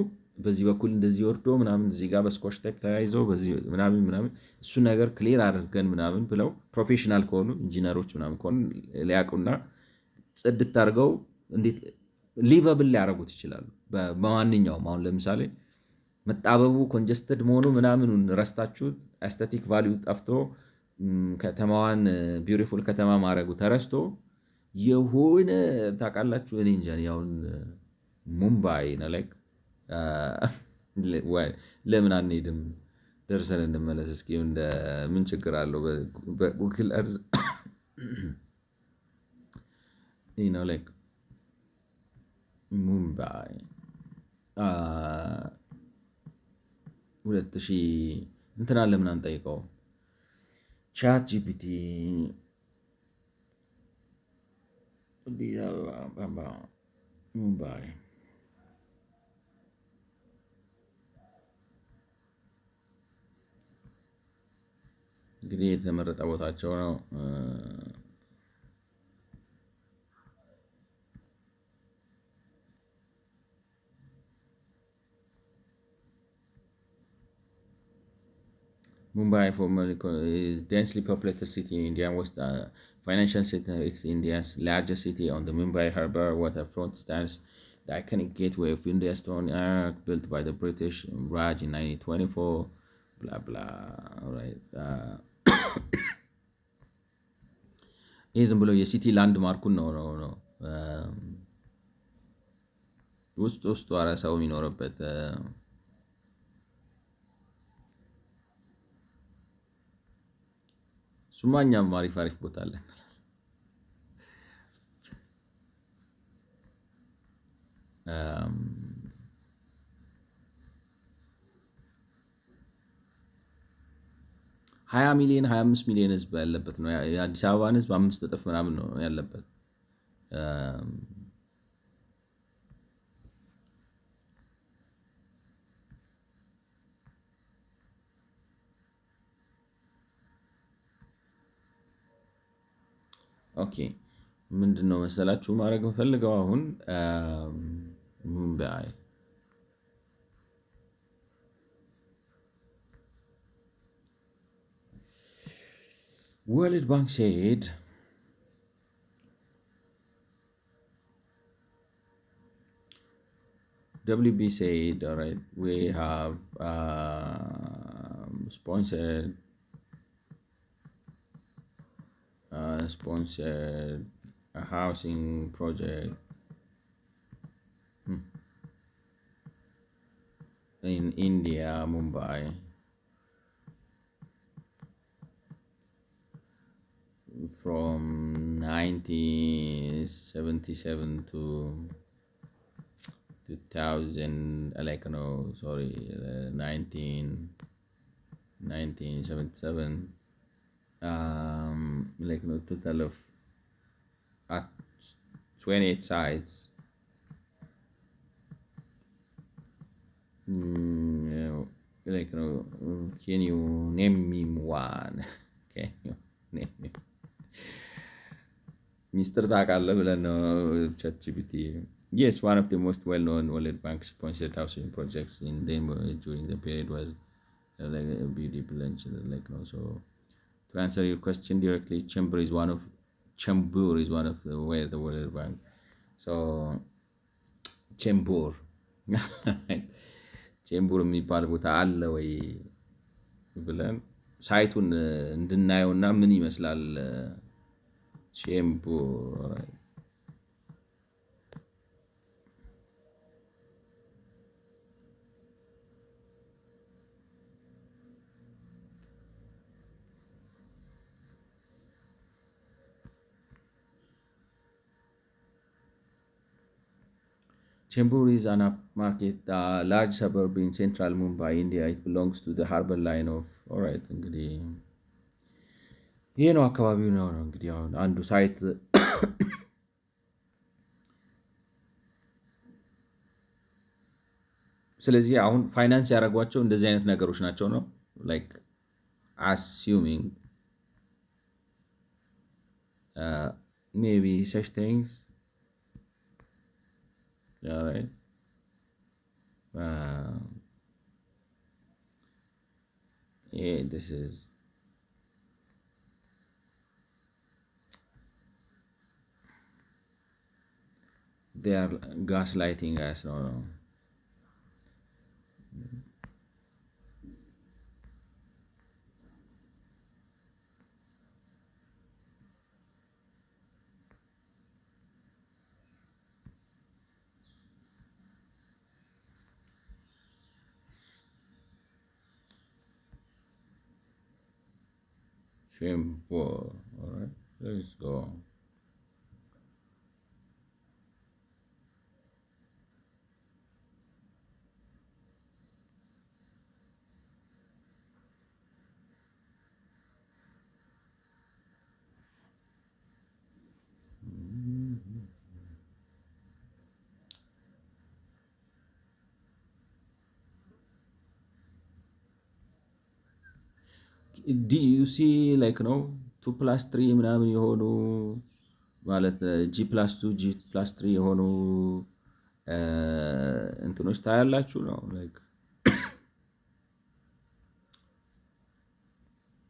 በዚህ በኩል እንደዚህ ወርዶ ምናምን እዚህ ጋር በስኮች ታይፕ ተያይዘው በዚህ ምናምን እሱ ነገር ክሊር አድርገን ምናምን ብለው ፕሮፌሽናል ከሆኑ ኢንጂነሮች ምናምን ከሆኑ ሊያውቁና ጽድት አድርገው እንዴት ሊቨብል ሊያደርጉት ይችላሉ። በማንኛውም አሁን ለምሳሌ መጣበቡ ኮንጀስትድ መሆኑ ምናምኑን ረስታችሁት አስቴቲክ ቫሊዩ ጠፍቶ ከተማዋን ቢዩቲፉል ከተማ ማድረጉ ተረስቶ የሆነ ታውቃላችሁ፣ እኔ እንጃ ያውን ሙምባይ ነው ላይክ ለምን አንሄድም ደርሰን እንመለስ እስኪ። ምን ችግር አለው በጉግል እርዝ ነው ላይክ ሙምባይ 2000 እንትና ለምን አንጠይቀው ቻት ጂፒቲ ሙምባይ እንግዲህ የተመረጠ ቦታቸው ነው። Mumbai formerly is densely populated city in India, was the financial center. It's India's largest city on the Mumbai Harbour waterfront. Stands the iconic gateway of India stone arch built by the British Raj in 1924. Blah blah. All right. ይህ ዝም ብሎ የሲቲ ላንድ ማርኩን ነው ውስጡ አረ ሰው የሚኖርበት ሱማኛም አሪፍ ቦታ አለን። ሀያ ሚሊዮን 25 ሚሊዮን ህዝብ ያለበት ነው። የአዲስ አበባን ህዝብ 5 እጥፍ ምናምን ነው ያለበት። ኦኬ ምንድነው መሰላችሁ ማድረግ የምፈልገው አሁን ሙምባይ World Bank said WB said, all right, we have sponsored a housing project in India, Mumbai, from 1977 to 2000, like no, sorry, 1977. Like no total of 28 sites. Like no, can you name me one? Can you name me? Mr. ታውቃለህ ብለን ነው ChatGPT. Yes, one of the most well-known World Bank sponsored housing projects in Denmark during the period was like a beauty lunch, like no. So to answer your question directly, Chembur is one of the where the World Bank. So Chembur ቼምቡር የሚባል ቦታ አለ ወይ ብለን ሳይቱን እንድናየውና ምን ይመስላል ቼምቡር Chembur is an upmarket large suburb in central Mumbai, India. It belongs to the harbor line of alright እንግዲህ ይሄ ነው አካባቢው ነው እንግዲህ አሁን አንዱ ሳይት ስለዚህ አሁን ፋይናንስ ያደረጓቸው እንደዚህ አይነት ነገሮች ናቸው ነው like assuming maybe such things. All right. Yeah, this is they are gaslighting us. No. Chambord. All right, let's go. ዲዩሲ ላይክ ነው 2+3 ምናምን የሆኑ ማለት G+2 G+3 የሆኑ እንትኖች ታያላችሁ ነው ላይክ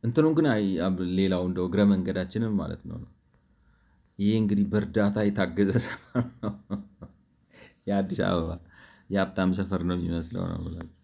እንትኑን ግን ሌላው እንደው እግረ መንገዳችንን ማለት ነው። ይህ እንግዲህ በእርዳታ የታገዘ ሰፈር ነው። የአዲስ አበባ የሀብታም ሰፈር ነው የሚመስለው ነው ብላችሁ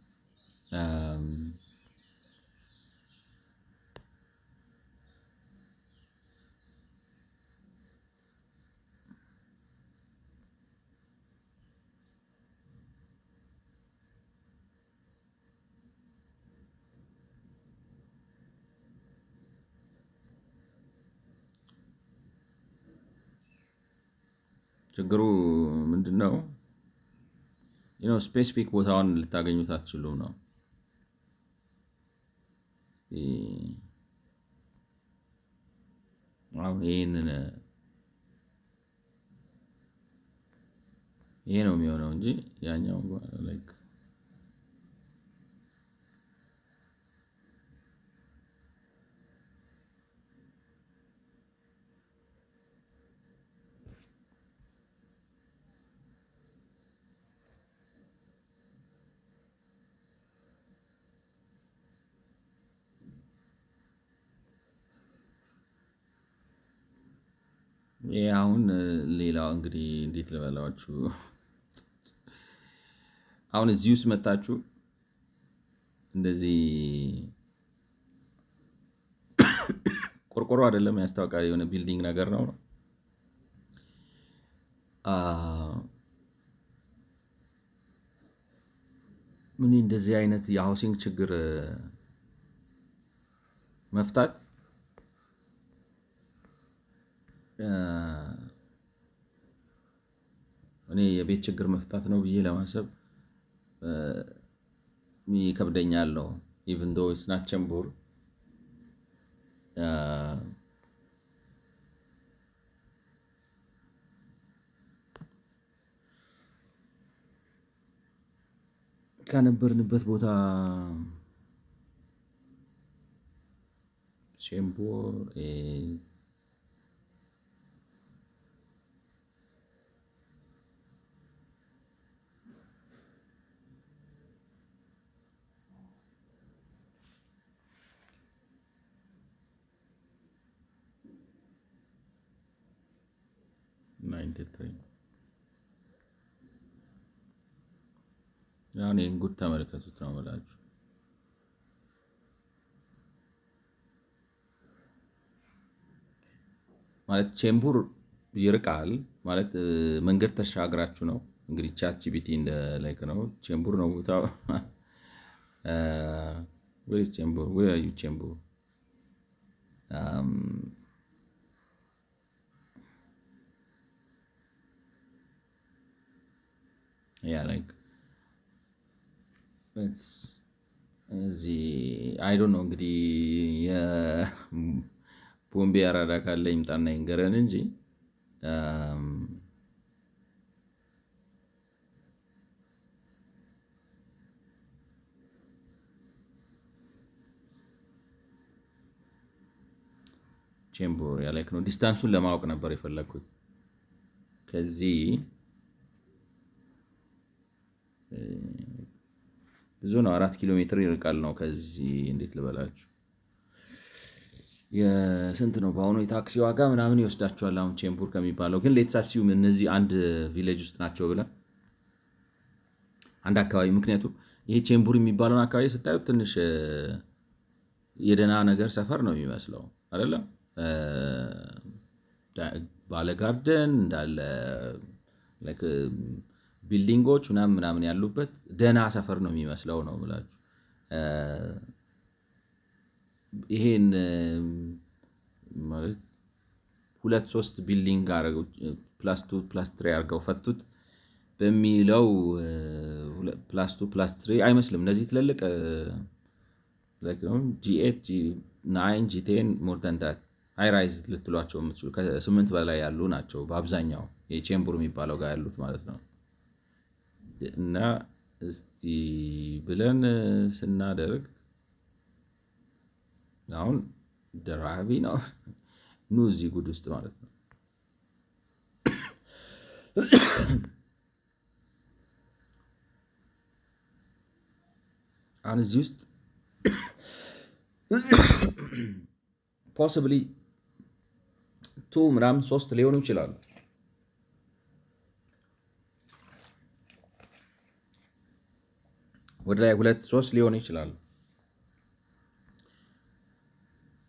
ችግሩ ምንድን ነው? ስፔሲፊክ ቦታውን ልታገኙት አትችሉም ነው። አሁን ይሄ ነው የሚሆነው እንጂ ያኛው ላይክ ይሄ አሁን ሌላው እንግዲህ እንዴት ልበላችሁ፣ አሁን እዚህ ውስጥ መጣችሁ እንደዚህ ቆርቆሮ አይደለም ያስታውቃል፣ የሆነ ቢልዲንግ ነገር ነው። ምን እንደዚህ አይነት የሃውሲንግ ችግር መፍታት እኔ የቤት ችግር መፍታት ነው ብዬ ለማሰብ ይከብደኛል ነው። ኢቭን ዶ ኢትስ ናት ቸምቡር ከነበርንበት ቦታ ቼምቡር አሁን ይህን ጉድ ተመልከቱት ነው የምላችሁ። ማለት ቼምቡር ይርቃል ማለት መንገድ ተሻግራችሁ ነው እንግዲህ ቻት ጂፒቲ እንደ ላይክ ነው። ቼምቡር ነው ቦታው። where is ቼምቡር? where are you ቼምቡር? yeah like it's እዚህ አይ ዶንት ኖ እንግዲህ የቦምቤ አራዳ ካለ ይምጣና ይንገረን እንጂ ቼምቡር ያ ላይክ ነው። ዲስታንሱን ለማወቅ ነበር የፈለግኩት ከዚህ ብዙ ነው። 4 ኪሎ ሜትር ይርቃል ነው ከዚህ እንዴት ልበላችሁ፣ የስንት ነው በአሁኑ የታክሲ ዋጋ ምናምን ይወስዳቸዋል። አሁን ቼምቡር ከሚባለው ግን ሌትስ አሲዩም እነዚህ አንድ ቪሌጅ ውስጥ ናቸው ብለን አንድ አካባቢ፣ ምክንያቱም ይሄ ቼምቡር የሚባለውን አካባቢ ስታዩት ትንሽ የደህና ነገር ሰፈር ነው የሚመስለው አይደለም። ባለ ጋርደን እንዳለ ቢልዲንጎች ምናምን ያሉበት ደህና ሰፈር ነው የሚመስለው ነው የምላችሁ። ይሄን ማለት 2-3 ቢልዲንግ አረገው +2+3 አድርገው ፈቱት በሚለው +2+3 አይመስልም። እነዚህ ትልልቅ G8 G9 G10 ሞር ዛን ዳት ሃይ ራይዝ ልትሏቸው የምትችሉ ከ8 በላይ ያሉ ናቸው በአብዛኛው የቼምቡር የሚባለው ጋር ያሉት ማለት ነው። እና እስቲ ብለን ስናደርግ አሁን ደራቢ ነው ኑ እዚህ ጉድ ውስጥ ማለት ነው። አሁን እዚህ ውስጥ ፖስብሊ 2 ምናምን 3 ሊሆኑ ይችላሉ። ወደ ላይ 2-3 ሊሆኑ ይችላሉ።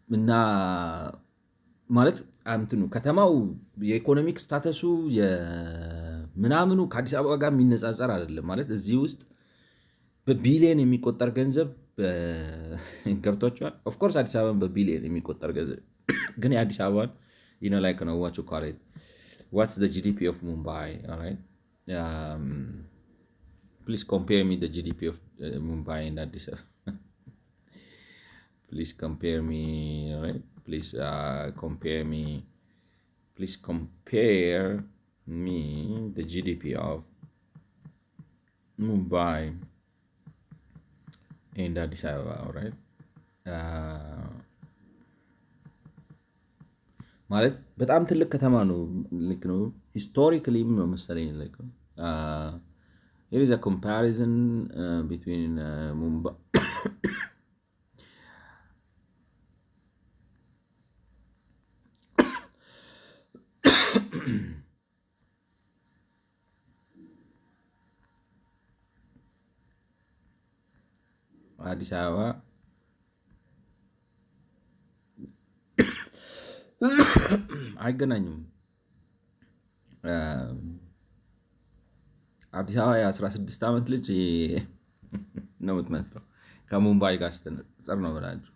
እና ማለት እንትኑ ከተማው የኢኮኖሚክ ስታተሱ ምናምኑ ከአዲስ አበባ ጋር የሚነጻጸር አይደለም። ማለት እዚህ ውስጥ በቢሊየን የሚቆጠር ገንዘብ ገብቷቸዋል። ኦፍኮርስ አዲስ አበባን በቢሊየን የሚቆጠር ገንዘብ ግን የአዲስ አበባን ላይክ ነው ዋት ዩ ኮል ኢት ዋትስ ዘ ጂዲፒ ኦፍ ሙምባይ ኦልራይት ፕሊዝ ኮምፔር ሚ ዘ ጂዲፒ ኦፍ ሙምባይ ኤንድ አዲስ አበባ please compare me right please compare me the GDP of Mumbai and Addis Ababa, right? ማለት በጣም ትልቅ ከተማ ነው። ልክ ነው። ሂስቶሪካሊ ነው መሰለኝ like here is a comparison between Mumbai አዲስ አበባ አይገናኙም። አዲስ አበባ የ16 ዓመት ልጅ ነው የምትመስለው ከሙምባይ ጋር ስትነጻጸር ነው ብላችሁ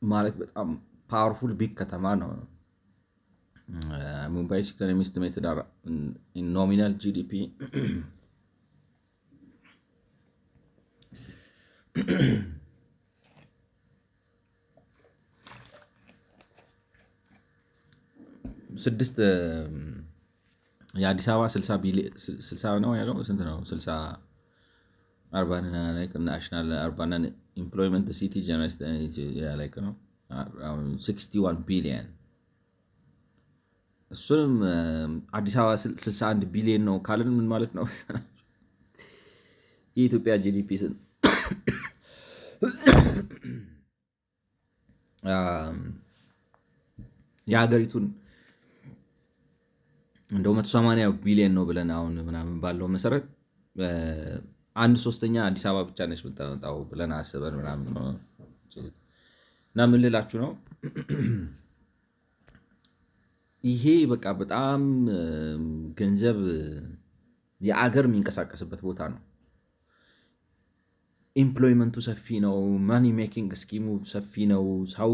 ማለት በጣም ፓወርፉል ቢግ ከተማ ነው። ሙምባይ's economy estimated in nominal GDP ስድስት የአዲስ አበባ 60 ነው ያለው ስንት ነው? 60 አርባን ናሽናል አርባን ኢምፕሎይመንት ሲቲ ጀነሬት ላይክ ነው 61 ቢሊየን። እሱንም አዲስ አበባ 61 ቢሊየን ነው ካልን ምን ማለት ነው? የኢትዮጵያ ጂዲፒ የሀገሪቱን እንደው 180 ቢሊየን ነው ብለን አሁን ምናምን ባለው መሰረት 1/3 አዲስ አበባ ብቻ ነች የምታመጣው ብለን አስበን ምናምን ነው። እና ምን ልላችሁ ነው ይሄ በቃ በጣም ገንዘብ የአገር የሚንቀሳቀስበት ቦታ ነው። ኤምፕሎይመንቱ ሰፊ ነው። ማኒ ሜኪንግ ስኪሙ ሰፊ ነው። ሰው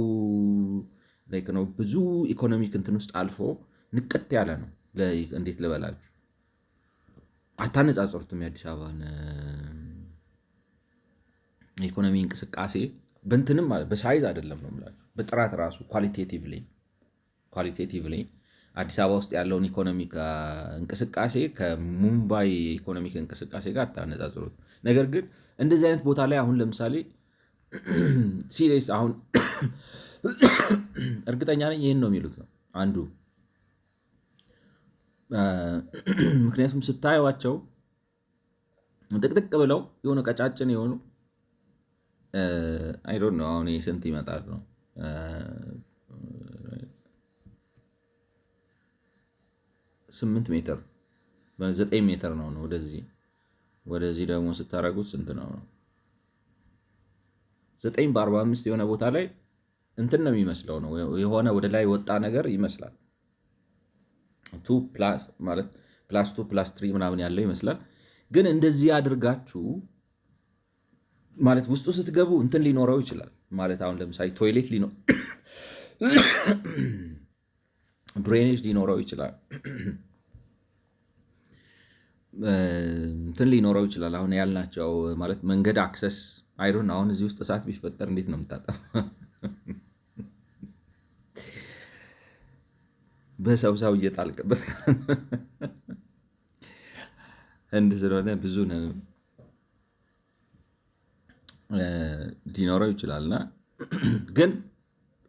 ላይክ ነው ብዙ ኢኮኖሚክ እንትን ውስጥ አልፎ ንቀት ያለ ነው። እንዴት ልበላችሁ አታነጻጽሩትም። የአዲስ አበባን የኢኮኖሚ እንቅስቃሴ በእንትንም በሳይዝ አይደለም ነው የምላችሁ፣ በጥራት ራሱ ኳሊቴቲቭሊ አዲስ አበባ ውስጥ ያለውን ኢኮኖሚክ እንቅስቃሴ ከሙምባይ ኢኮኖሚክ እንቅስቃሴ ጋር አታነጻጽሩት። ነገር ግን እንደዚህ አይነት ቦታ ላይ አሁን ለምሳሌ ሲሪየስ አሁን እርግጠኛ ነኝ ይህን ነው የሚሉት ነው አንዱ። ምክንያቱም ስታዩዋቸው ጥቅጥቅ ብለው የሆነ ቀጫጭን የሆኑ አይ ዶንት ኖ አሁን ስንት ይመጣል ነው 8 ሜትር 9 ሜትር ነው ወደዚህ ደግሞ ስታረጉት ስንት ነው? 9 በ45 የሆነ ቦታ ላይ እንትን ነው የሚመስለው ነው የሆነ ወደ ላይ ወጣ ነገር ይመስላል። 2 ማለት +2+3 ምናምን ያለው ይመስላል። ግን እንደዚህ አድርጋችሁ ማለት ውስጡ ስትገቡ እንትን ሊኖረው ይችላል ማለት አሁን ለምሳሌ ቶይሌት ድሬኔጅ ሊኖረው ይችላል፣ እንትን ሊኖረው ይችላል። አሁን ያልናቸው ማለት መንገድ አክሰስ አይዶን አሁን እዚህ ውስጥ እሳት ቢፈጠር እንዴት ነው የምታጠው? በሰው እየጣልቅበት እንድ ስለሆነ ብዙ ሊኖረው ይችላልና ግን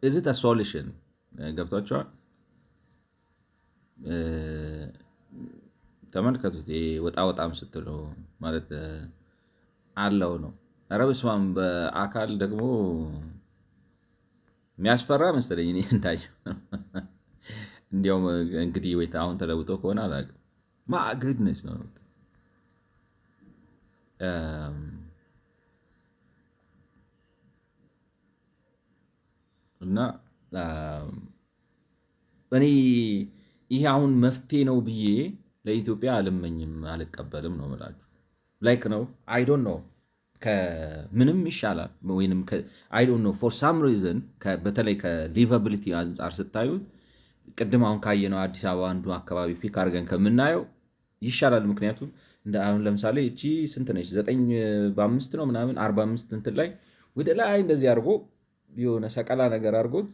እዚህ ሶሉሽን ገብቷቸዋል። ተመልከቱት። ወጣ ወጣም ስትሉ ማለት አለው ነው። ኧረ በስመ አብ። በአካል ደግሞ የሚያስፈራ መሰለኝ እኔ እንዳየው። እንዲያውም እንግዲህ ወይ አሁን ተለውጦ ከሆነ አላውቅም። ማግድነች ነው እና እኔ ይሄ አሁን መፍትሄ ነው ብዬ ለኢትዮጵያ አልመኝም፣ አልቀበልም ነው የምላችሁ። ላይክ ነው አይ ዶንት ኖ ከምንም ይሻላል ወይም አይ ዶንት ኖ ፎር ሳም ሪዝን በተለይ ከሊቨብሊቲ አንጻር ስታዩት ቅድም አሁን ካየነው አዲስ አበባ አንዱ አካባቢ ፒክ አድርገን ከምናየው ይሻላል። ምክንያቱም አሁን ለምሳሌ እቺ ስንት ነች? 9 በ5 ነው ምናምን 45 እንትን ላይ ወደ ላይ እንደዚህ አድርጎ የሆነ ሰቀላ ነገር አድርጎት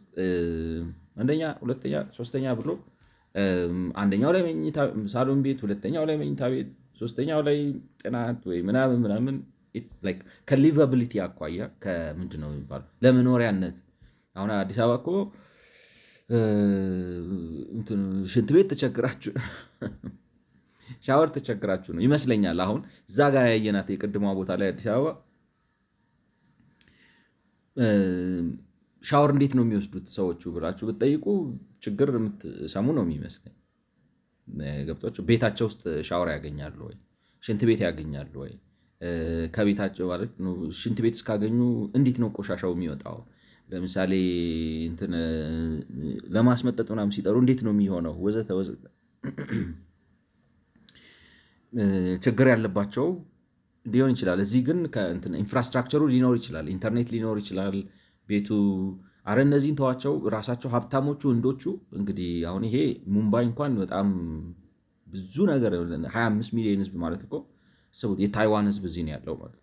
አንደኛ፣ ሁለተኛ፣ ሶስተኛ ብሎ አንደኛው ላይ ሳሎን ቤት፣ ሁለተኛው ላይ መኝታ ቤት፣ ሶስተኛው ላይ ጥናት ወይ ምናምን ምናምን ከሊቨብሊቲ አኳያ ከምንድን ነው የሚባለው ለመኖሪያነት አሁን አዲስ አበባ እኮ ሽንት ቤት ተቸግራችሁ ሻወር ተቸግራችሁ ነው ይመስለኛል። አሁን እዛ ጋር ያየናት የቅድሟ ቦታ ላይ አዲስ አበባ ሻወር እንዴት ነው የሚወስዱት ሰዎቹ ብላችሁ ብትጠይቁ ችግር የምትሰሙ ነው የሚመስለኝ። ገብቷቸው ቤታቸው ውስጥ ሻወር ያገኛሉ ወይ? ሽንት ቤት ያገኛሉ ወይ? ከቤታቸው ማለት ነው ሽንት ቤት እስካገኙ እንዴት ነው ቆሻሻው የሚወጣው? ለምሳሌ እንትን ለማስመጠጥ ምናምን ሲጠሩ እንዴት ነው የሚሆነው? ወዘተ ወዘተ ችግር ያለባቸው ሊሆን ይችላል። እዚህ ግን ኢንፍራስትራክቸሩ ሊኖር ይችላል፣ ኢንተርኔት ሊኖር ይችላል ቤቱ። አረ እነዚህን ተዋቸው፣ ራሳቸው ሀብታሞቹ ህንዶቹ። እንግዲህ አሁን ይሄ ሙምባይ እንኳን በጣም ብዙ ነገር 25 ሚሊዮን ህዝብ ማለት እኮ ስቡት። የታይዋን ህዝብ እዚህ ነው ያለው ማለት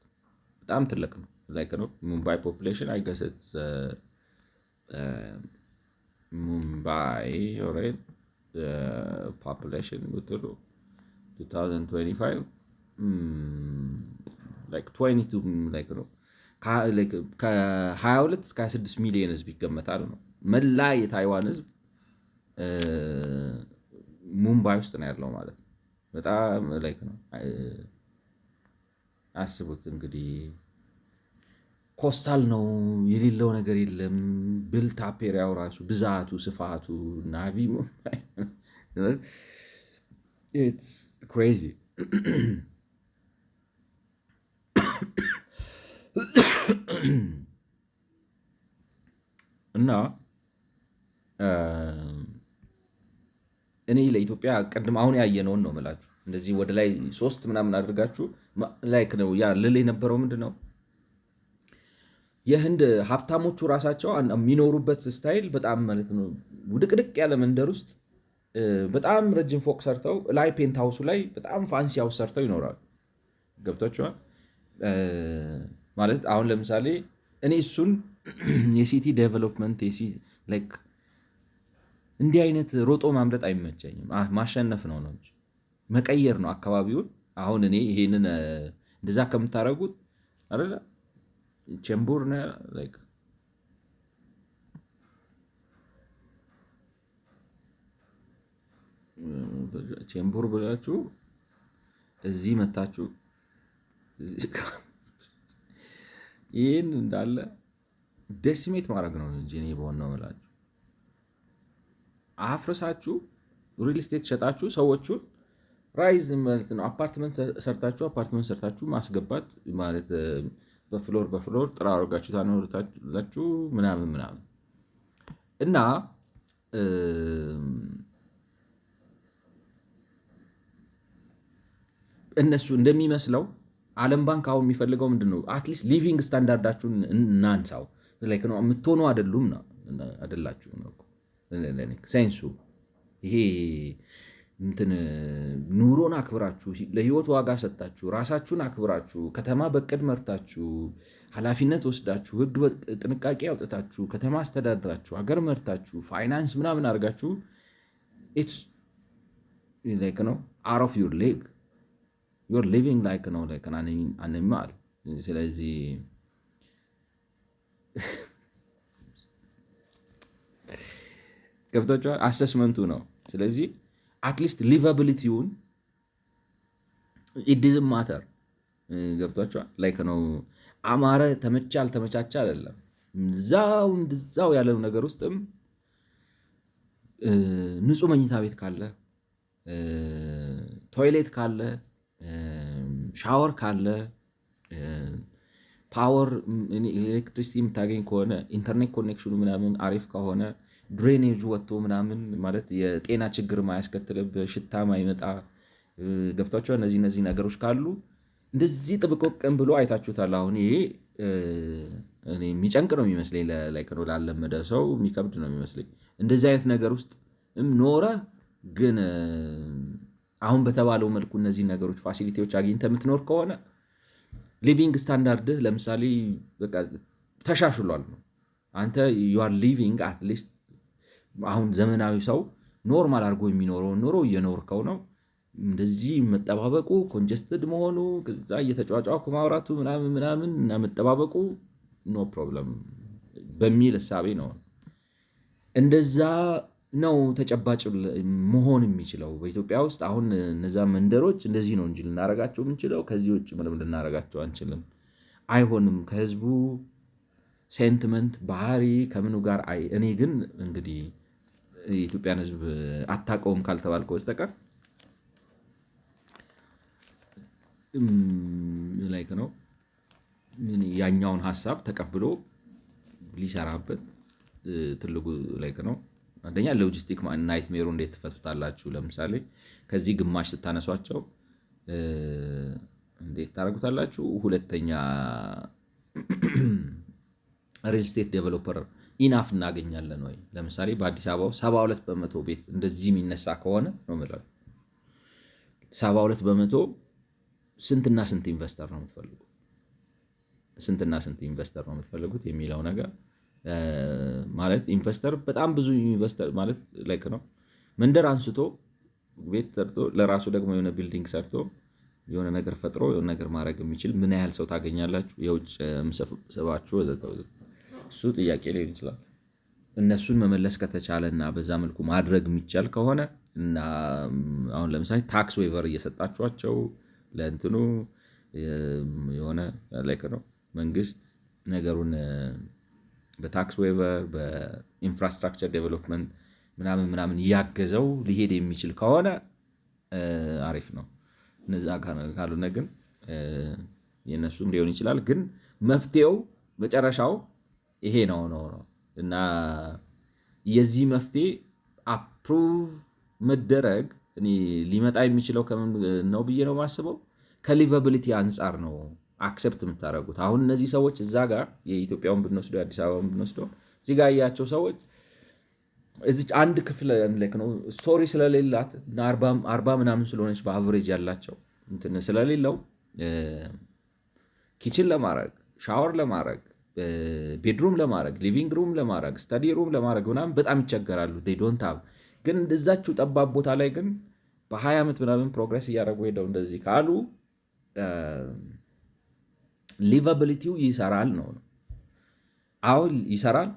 በጣም ትልቅ ነው። ላይክ ነው ሙምባይ ፖፑሌሽን አይገሰት ሙምባይ ኦሬት ፖፑሌሽን ብትሉ 2025 ላይክ 22 ላይክ ነው ከ22 እስከ 26 ሚሊዮን ህዝብ ይገመታል ነው። መላ የታይዋን ህዝብ ሙምባይ ውስጥ ነው ያለው ማለት ነው። በጣም ላይክ ነው አስቡት እንግዲህ። ኮስታል ነው የሌለው ነገር የለም። ብልት አፔሪያው ራሱ ብዛቱ ስፋቱ ናቪ ሙምባይ ኢትስ ክሬዚ እና እኔ ለኢትዮጵያ ቅድም አሁን ያየነውን ነው የምላችሁ። እንደዚህ ወደ ላይ 3 ምናምን አድርጋችሁ ላይክ ነው ያ ልል የነበረው ምንድን ነው የህንድ ሀብታሞቹ ራሳቸው የሚኖሩበት ስታይል በጣም ማለት ነው ውድቅድቅ ያለ መንደር ውስጥ በጣም ረጅም ፎቅ ሰርተው ላይ ፔንት ሃውሱ ላይ በጣም ፋንሲ ሃውስ ሰርተው ይኖራሉ። ገብቷቸዋል ማለት አሁን ለምሳሌ እኔ እሱን የሲቲ ዴቨሎፕመንት እንዲህ አይነት ሮጦ ማምለጥ አይመቸኝም። ማሸነፍ ነው እንጂ መቀየር ነው አካባቢውን። አሁን እኔ ይሄንን እንደዛ ከምታደርጉት አይደለ ቼምቡር ቼምቡር ብላችሁ እዚህ መታችሁ ይህን እንዳለ ደሲሜት ማድረግ ነው እንጂ እኔ በሆን ነው የምላችሁ። አፍርሳችሁ ሪል ስቴት ሸጣችሁ ሰዎቹን ራይዝ ማለት ነው አፓርትመንት ሰርታችሁ ማስገባት ማለት በፍሎር ጥራ አድርጋችሁ ታኖሩታላችሁ ምናምን ምናምን እና እነሱ እንደሚመስለው ዓለም ባንክ አሁን የሚፈልገው ምንድን ነው? አትሊስት ሊቪንግ ስታንዳርዳችሁን እናንሳው። የምትሆኑ አደላችሁ ነው ሳይንሱ። ይሄ እንትን ኑሮን አክብራችሁ ለህይወት ዋጋ ሰጣችሁ ራሳችሁን አክብራችሁ ከተማ በቅድ መርታችሁ ኃላፊነት ወስዳችሁ ህግ ጥንቃቄ አውጥታችሁ ከተማ አስተዳድራችሁ ሀገር መርታችሁ ፋይናንስ ምናምን አድርጋችሁ ኢትስ ላይክ ነው out of your leg you're living like ነው like an animal። ስለዚህ ገብቷችኋል? አሰስመንቱ ነው። ስለዚህ አትሊስት ሊቫቢሊቲውን ኢት ዲዝንት ማተር። ገብቷችኋል? ላይክ ነው አማረ ተመቻ አልተመቻቸ አይደለም። እዛው ያለው ነገር ውስጥም ንጹህ መኝታ ቤት ካለ፣ ቶይሌት ካለ፣ ሻወር ካለ፣ ፓወር ኤሌክትሪሲቲ የምታገኝ ከሆነ፣ ኢንተርኔት ኮኔክሽኑ ምናምን አሪፍ ከሆነ፣ ድሬኔጁ ወጥቶ ምናምን ማለት የጤና ችግር ማያስከትልብህ ሽታ ማይመጣ ገብቷቸዋል። እነዚህ ነገሮች ካሉ እንደዚህ ጥብቆቅም ብሎ አይታችሁታል። አሁን ይሄ የሚጨንቅ ነው የሚመስለኝ፣ ላለመደ ሰው የሚከብድ ነው የሚመስለኝ። እንደዚህ አይነት ነገር ውስጥ ኖረ ግን አሁን በተባለው መልኩ እነዚህ ነገሮች ፋሲሊቲዎች አግኝተህ የምትኖር ከሆነ ሊቪንግ ስታንዳርድህ ለምሳሌ በቃ ተሻሽሏል ነው። አንተ ዩአር ሊቪንግ አትሊስት አሁን ዘመናዊ ሰው ኖርማል አድርጎ የሚኖረውን ኑሮ እየኖርከው ነው። እንደዚህ መጠባበቁ ኮንጀስትድ መሆኑ ከዛ እየተጫዋጫኩ ማውራቱ ምናምን እና መጠባበቁ ኖ ፕሮብለም በሚል እሳቤ ነው። እንደዛ ነው ተጨባጭ መሆን የሚችለው በኢትዮጵያ ውስጥ። አሁን እነዛ መንደሮች እንደዚህ ነው እንጂ ልናረጋቸው የምንችለው ከዚህ ውጭ ምንም ልናረጋቸው አንችልም። አይሆንም ከህዝቡ ሴንቲመንት ባህሪ ከምኑ ጋር እኔ ግን እንግዲህ የኢትዮጵያን ህዝብ አታውቀውም ካልተባልከው በስተቀር ላይክ ነው ያኛውን ሀሳብ ተቀብሎ ሊሰራበት ትልቁ ላይክ ነው። አንደኛ ሎጂስቲክ ናይትሜሩ እንዴት ትፈቱታላችሁ? ለምሳሌ ከዚህ ግማሽ ስታነሷቸው እንዴት ታደርጉታላችሁ? ሁለተኛ ሪል ስቴት ዴቨሎፐር ኢናፍ እናገኛለን ወይ? ለምሳሌ በአዲስ አበባው 72 በመቶ ቤት እንደዚህ የሚነሳ ከሆነ ነው የምለው 72 በመቶ ስንትና ስንት ኢንቨስተር ነው የምትፈልጉት? ስንትና ስንት ኢንቨስተር ነው የምትፈልጉት የሚለው ነገር ማለት ኢንቨስተር በጣም ብዙ ኢንቨስተር ማለት ላይክ ነው መንደር አንስቶ ቤት ሰርቶ ለራሱ ደግሞ የሆነ ቢልዲንግ ሰርቶ የሆነ ነገር ፈጥሮ የሆነ ነገር ማድረግ የሚችል ምን ያህል ሰው ታገኛላችሁ? የውጭ ሰባችሁ ወዘተ እሱ ጥያቄ ሊሆን ይችላል። እነሱን መመለስ ከተቻለና በዛ መልኩ ማድረግ የሚቻል ከሆነ እና አሁን ለምሳሌ ታክስ ዌቨር እየሰጣችኋቸው ለእንትኑ የሆነ ላይክ ነው መንግስት ነገሩን በታክስ ዌቨር በኢንፍራስትራክቸር ዴቨሎፕመንት ምናምን እያገዘው ሊሄድ የሚችል ከሆነ አሪፍ ነው። እነዛ ካልሆነ ግን የእነሱም ሊሆን ይችላል። ግን መፍትሄው መጨረሻው ይሄ ነው እና የዚህ መፍትሄ አፕሩቭ መደረግ እኔ ሊመጣ የሚችለው ከምን ነው ብዬ ነው የማስበው። ከሊቫቢሊቲ አንጻር ነው አክሰፕት የምታደርጉት። አሁን እነዚህ ሰዎች እዛ ጋር የኢትዮጵያውን ብንወስደው የአዲስ አበባውን ብንወስደው እዚህ ጋር ያያቸው ሰዎች እዚች አንድ ክፍል ነው ስቶሪ ስለሌላት እና 40 ምናምን ስለሆነች በአቨሬጅ ያላቸው እንትን ስለሌለው ኪችን ለማድረግ ሻወር ለማድረግ ቤድሩም ለማድረግ ሊቪንግ ሩም ለማድረግ ስታዲ ሩም ለማድረግ ምናምን በጣም ይቸገራሉ። ዶንት ሃቭ ግን እንደዛችሁ ጠባብ ቦታ ላይ ግን በ20 ዓመት ምናምን ፕሮግረስ እያደረጉ ሄደው እንደዚህ ካሉ ሊቫቢሊቲው ይሰራል ነው። አሁን ይሰራል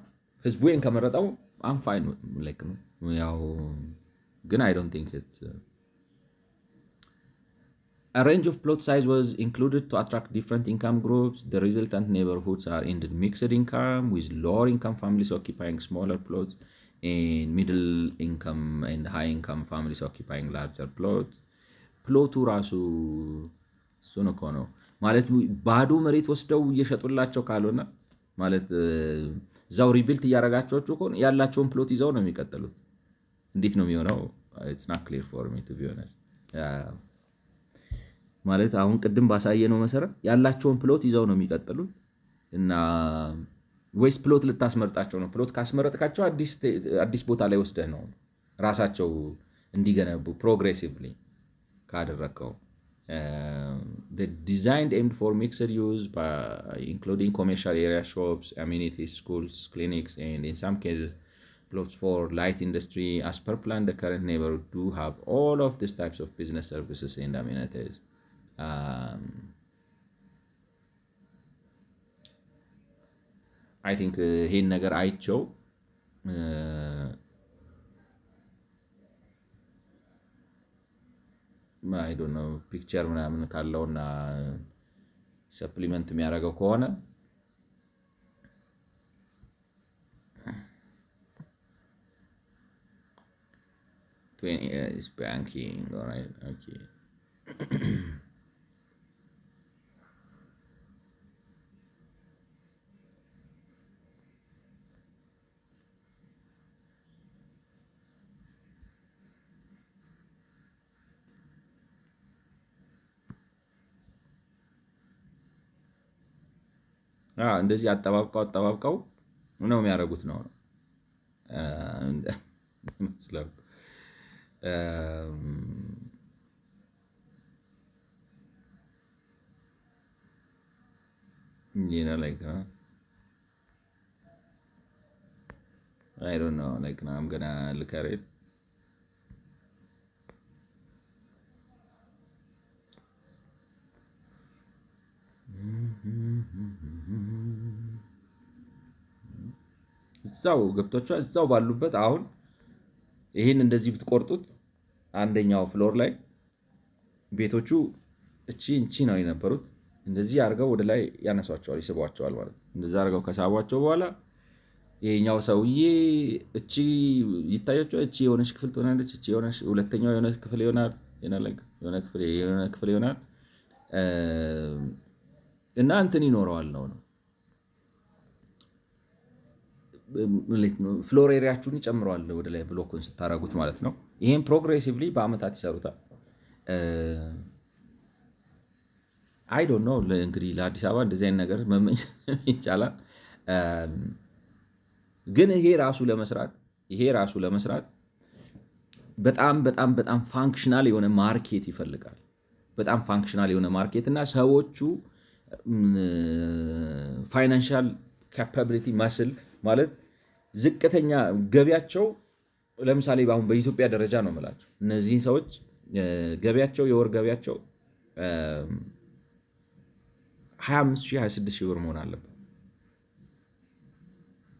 ህዝቡ ይሄን ከመረጠው አም ፋይን ላይክ ነው ያው ግን አይ ዶንት ቲንክ ኢትስ A range of plot size was included to attract different income groups. The resultant neighborhoods are in the mixed income, with lower income families occupying smaller plots and middle income and high income families occupying larger plots. ፕሎቱ ራሱ እሱን እኮ ነው ማለት ባዶ መሬት ወስደው እየሸጡላቸው ካልሆነ ማለት እዛው ሪቢልት እያደረጋቸው ከሆነ ያላቸውን ፕሎት ይዘው ነው የሚቀጥሉት። እንዴት ነው የሚሆነው? It's not clear for me to be honest. ማለት አሁን ቅድም ባሳየነው መሰረት ያላቸውን ፕሎት ይዘው ነው የሚቀጥሉት እና ወይስ ፕሎት ልታስመርጣቸው ነው? ፕሎት ካስመረጥካቸው አዲስ ቦታ ላይ ወስደህ ነው ራሳቸው እንዲገነቡ ፕሮግሬሲቭሊ ካደረግከው። designed aimed for mixed use by including commercial area, shops, amenities, schools, clinics, and in some cases plots for light industry. As per plan, the current neighborhood do have all of these types of business services and amenities. I think ይሄን ነገር አይቸው አይ ዶንት ኖ ፒክቸር ምናምን ካለውና ሰፕሊመንት የሚያደርገው ከሆነ is banking, all right, okay. እንደዚህ አጠባብቀው ነው የሚያደርጉት ነው ይመስላል። like I don't know, like now I'm gonna look at it. እዛው ገብቷቸዋል። እዛው ባሉበት አሁን ይህን እንደዚህ ብትቆርጡት አንደኛው ፍሎር ላይ ቤቶቹ እቺ ነው የነበሩት። እንደዚህ አድርገው ወደ ላይ ያነሷቸዋል፣ ይስቧቸዋል ማለት ነው። እንደዚህ አድርገው ከሳቧቸው በኋላ ይሄኛው ሰውዬ እቺ ይታያቸዋል። እቺ የሆነች ክፍል ትሆናለች፣ እቺ የሆነች ሁለተኛው የሆነ ክፍል ይሆናል፣ የሆነ ክፍል ይሆናል እና እንትን ይኖረዋል ነው ፍሎር ኤሪያችሁን ይጨምረዋል ወደ ላይ ብሎኩን ስታረጉት ማለት ነው። ይሄን ፕሮግሬሲቭሊ በአመታት ይሰሩታል። አይ ዶንት ኖ እንግዲህ ለአዲስ አበባ እንደዚህ አይነት ነገር መመኘት ይቻላል፣ ግን ይሄ ራሱ ለመስራት በጣም በጣም በጣም ፋንክሽናል የሆነ ማርኬት ይፈልጋል። በጣም ፋንክሽናል የሆነ ማርኬት እና ሰዎቹ ፋይናንሻል ካፓቢሊቲ መስል ማለት ዝቅተኛ ገቢያቸው፣ ለምሳሌ አሁን በኢትዮጵያ ደረጃ ነው የምላቸው እነዚህን ሰዎች ገቢያቸው የወር ገቢያቸው 25,000-26,000 ብር መሆን አለበት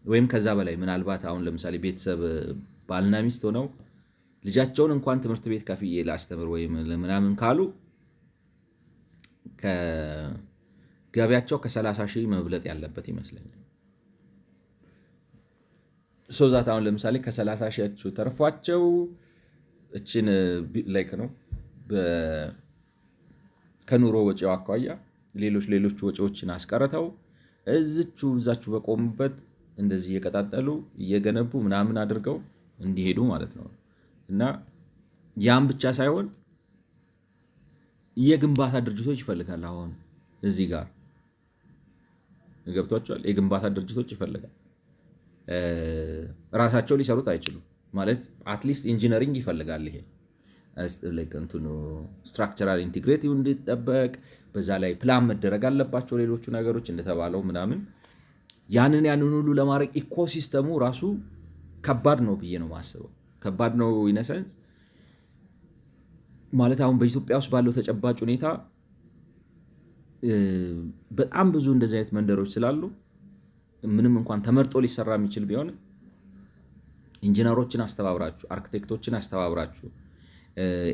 ወይም ከዛ በላይ። ምናልባት አሁን ለምሳሌ ቤተሰብ ባልና ሚስት ሆነው ልጃቸውን እንኳን ትምህርት ቤት ከፍዬ ላስተምር ወይም ምናምን ካሉ ከገቢያቸው ከ30,000 መብለጥ ያለበት ይመስለኛል። ዛት አሁን ለምሳሌ ከ30,000 ተርፏቸው እችን ላይክ ነው ከኑሮ ወጪው አኳያ ሌሎች ወጪዎችን አስቀርተው እዛችሁ በቆሙበት እንደዚህ እየቀጣጠሉ እየገነቡ ምናምን አድርገው እንዲሄዱ ማለት ነው። እና ያን ብቻ ሳይሆን የግንባታ ድርጅቶች ይፈልጋል። አሁን እዚህ ጋር ገብቷቸዋል። የግንባታ ድርጅቶች ይፈልጋል። ራሳቸው ሊሰሩት አይችሉም ማለት አትሊስት ኢንጂነሪንግ ይፈልጋል። ይሄ እንትኑ ስትራክቸራል ኢንቴግሪቲ እንዲጠበቅ በዛ ላይ ፕላን መደረግ አለባቸው። ሌሎቹ ነገሮች እንደተባለው ምናምን ያንን ሁሉ ለማድረግ ኢኮሲስተሙ ራሱ ከባድ ነው ብዬ ነው የማስበው። ከባድ ነው ኢነሰንስ ማለት አሁን በኢትዮጵያ ውስጥ ባለው ተጨባጭ ሁኔታ በጣም ብዙ እንደዚህ አይነት መንደሮች ስላሉ ምንም እንኳን ተመርጦ ሊሰራ የሚችል ቢሆን ኢንጂነሮችን አስተባብራችሁ፣ አርክቴክቶችን አስተባብራችሁ፣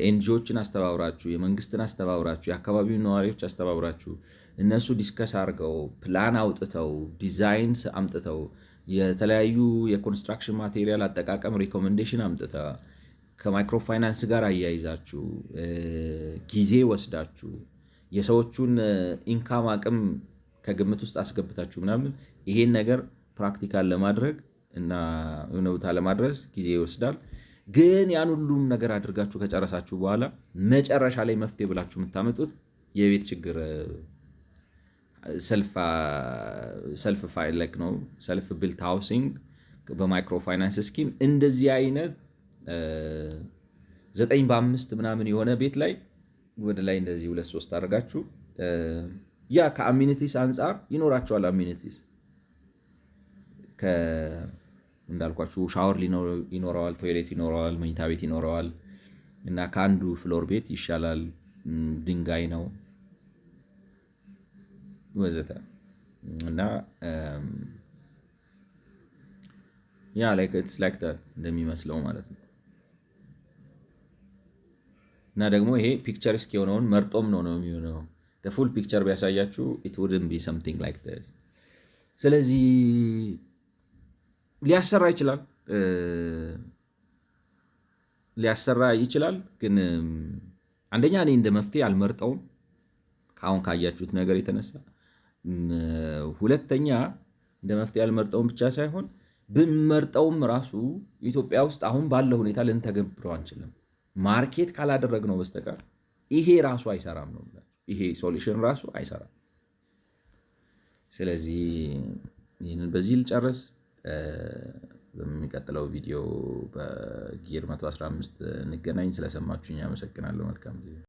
ኤንጂኦችን አስተባብራችሁ፣ የመንግስትን አስተባብራችሁ፣ የአካባቢውን ነዋሪዎች አስተባብራችሁ እነሱ ዲስከስ አድርገው ፕላን አውጥተው ዲዛይንስ አምጥተው የተለያዩ የኮንስትራክሽን ማቴሪያል አጠቃቀም ሪኮሜንዴሽን አምጥተው ከማይክሮ ፋይናንስ ጋር አያይዛችሁ ጊዜ ወስዳችሁ የሰዎቹን ኢንካም አቅም ከግምት ውስጥ አስገብታችሁ ምናምን ይሄን ነገር ፕራክቲካል ለማድረግ እና የሆነ ቦታ ለማድረስ ጊዜ ይወስዳል። ግን ያን ሁሉም ነገር አድርጋችሁ ከጨረሳችሁ በኋላ መጨረሻ ላይ መፍትሄ ብላችሁ የምታመጡት የቤት ችግር ሰልፍ ፋይል ነው ሰልፍ ቢልት ሃውሲንግ በማይክሮ ፋይናንስ ስኪም እንደዚህ አይነት 9 በ5 ምናምን የሆነ ቤት ላይ ወደ ላይ እንደዚህ 2-3 አድርጋችሁ ያ ከአሚኒቲስ አንጻር ይኖራቸዋል። አሚኒቲስ እንዳልኳችሁ ሻወር ይኖረዋል፣ ቶይሌት ይኖረዋል፣ መኝታ ቤት ይኖረዋል እና ከአንዱ ፍሎር ቤት ይሻላል። ድንጋይ ነው ወዘተ እና ያ ላይክ ኢትስ ላይክ ዳት እንደሚመስለው ማለት ነው። እና ደግሞ ይሄ ፒክቸሪስክ የሆነውን መርጦም ነው የሚሆነው። ፉል ፒክቸር ቢያሳያችሁ ኢት ውድንት ቢ ሰምቲንግ ላይክ ዲስ። ስለዚህ ሊያሰራ ይችላል ግን አንደኛ እኔ እንደ መፍትሄ አልመርጠውም ከአሁን ካያችሁት ነገር የተነሳ። ሁለተኛ እንደ መፍትሄ አልመርጠውም ብቻ ሳይሆን ብንመርጠውም ራሱ ኢትዮጵያ ውስጥ አሁን ባለው ሁኔታ ልንተገብረው አንችልም። ማርኬት ካላደረግነው በስተቀር ይሄ ራሱ አይሰራም ነው። ይሄ ሶሉሽን ራሱ አይሰራም። ስለዚህ ይህንን በዚህ ልጨርስ። በሚቀጥለው ቪዲዮ በጊር 115 እንገናኝ። ስለሰማችሁኝ አመሰግናለሁ። መልካም ጊዜ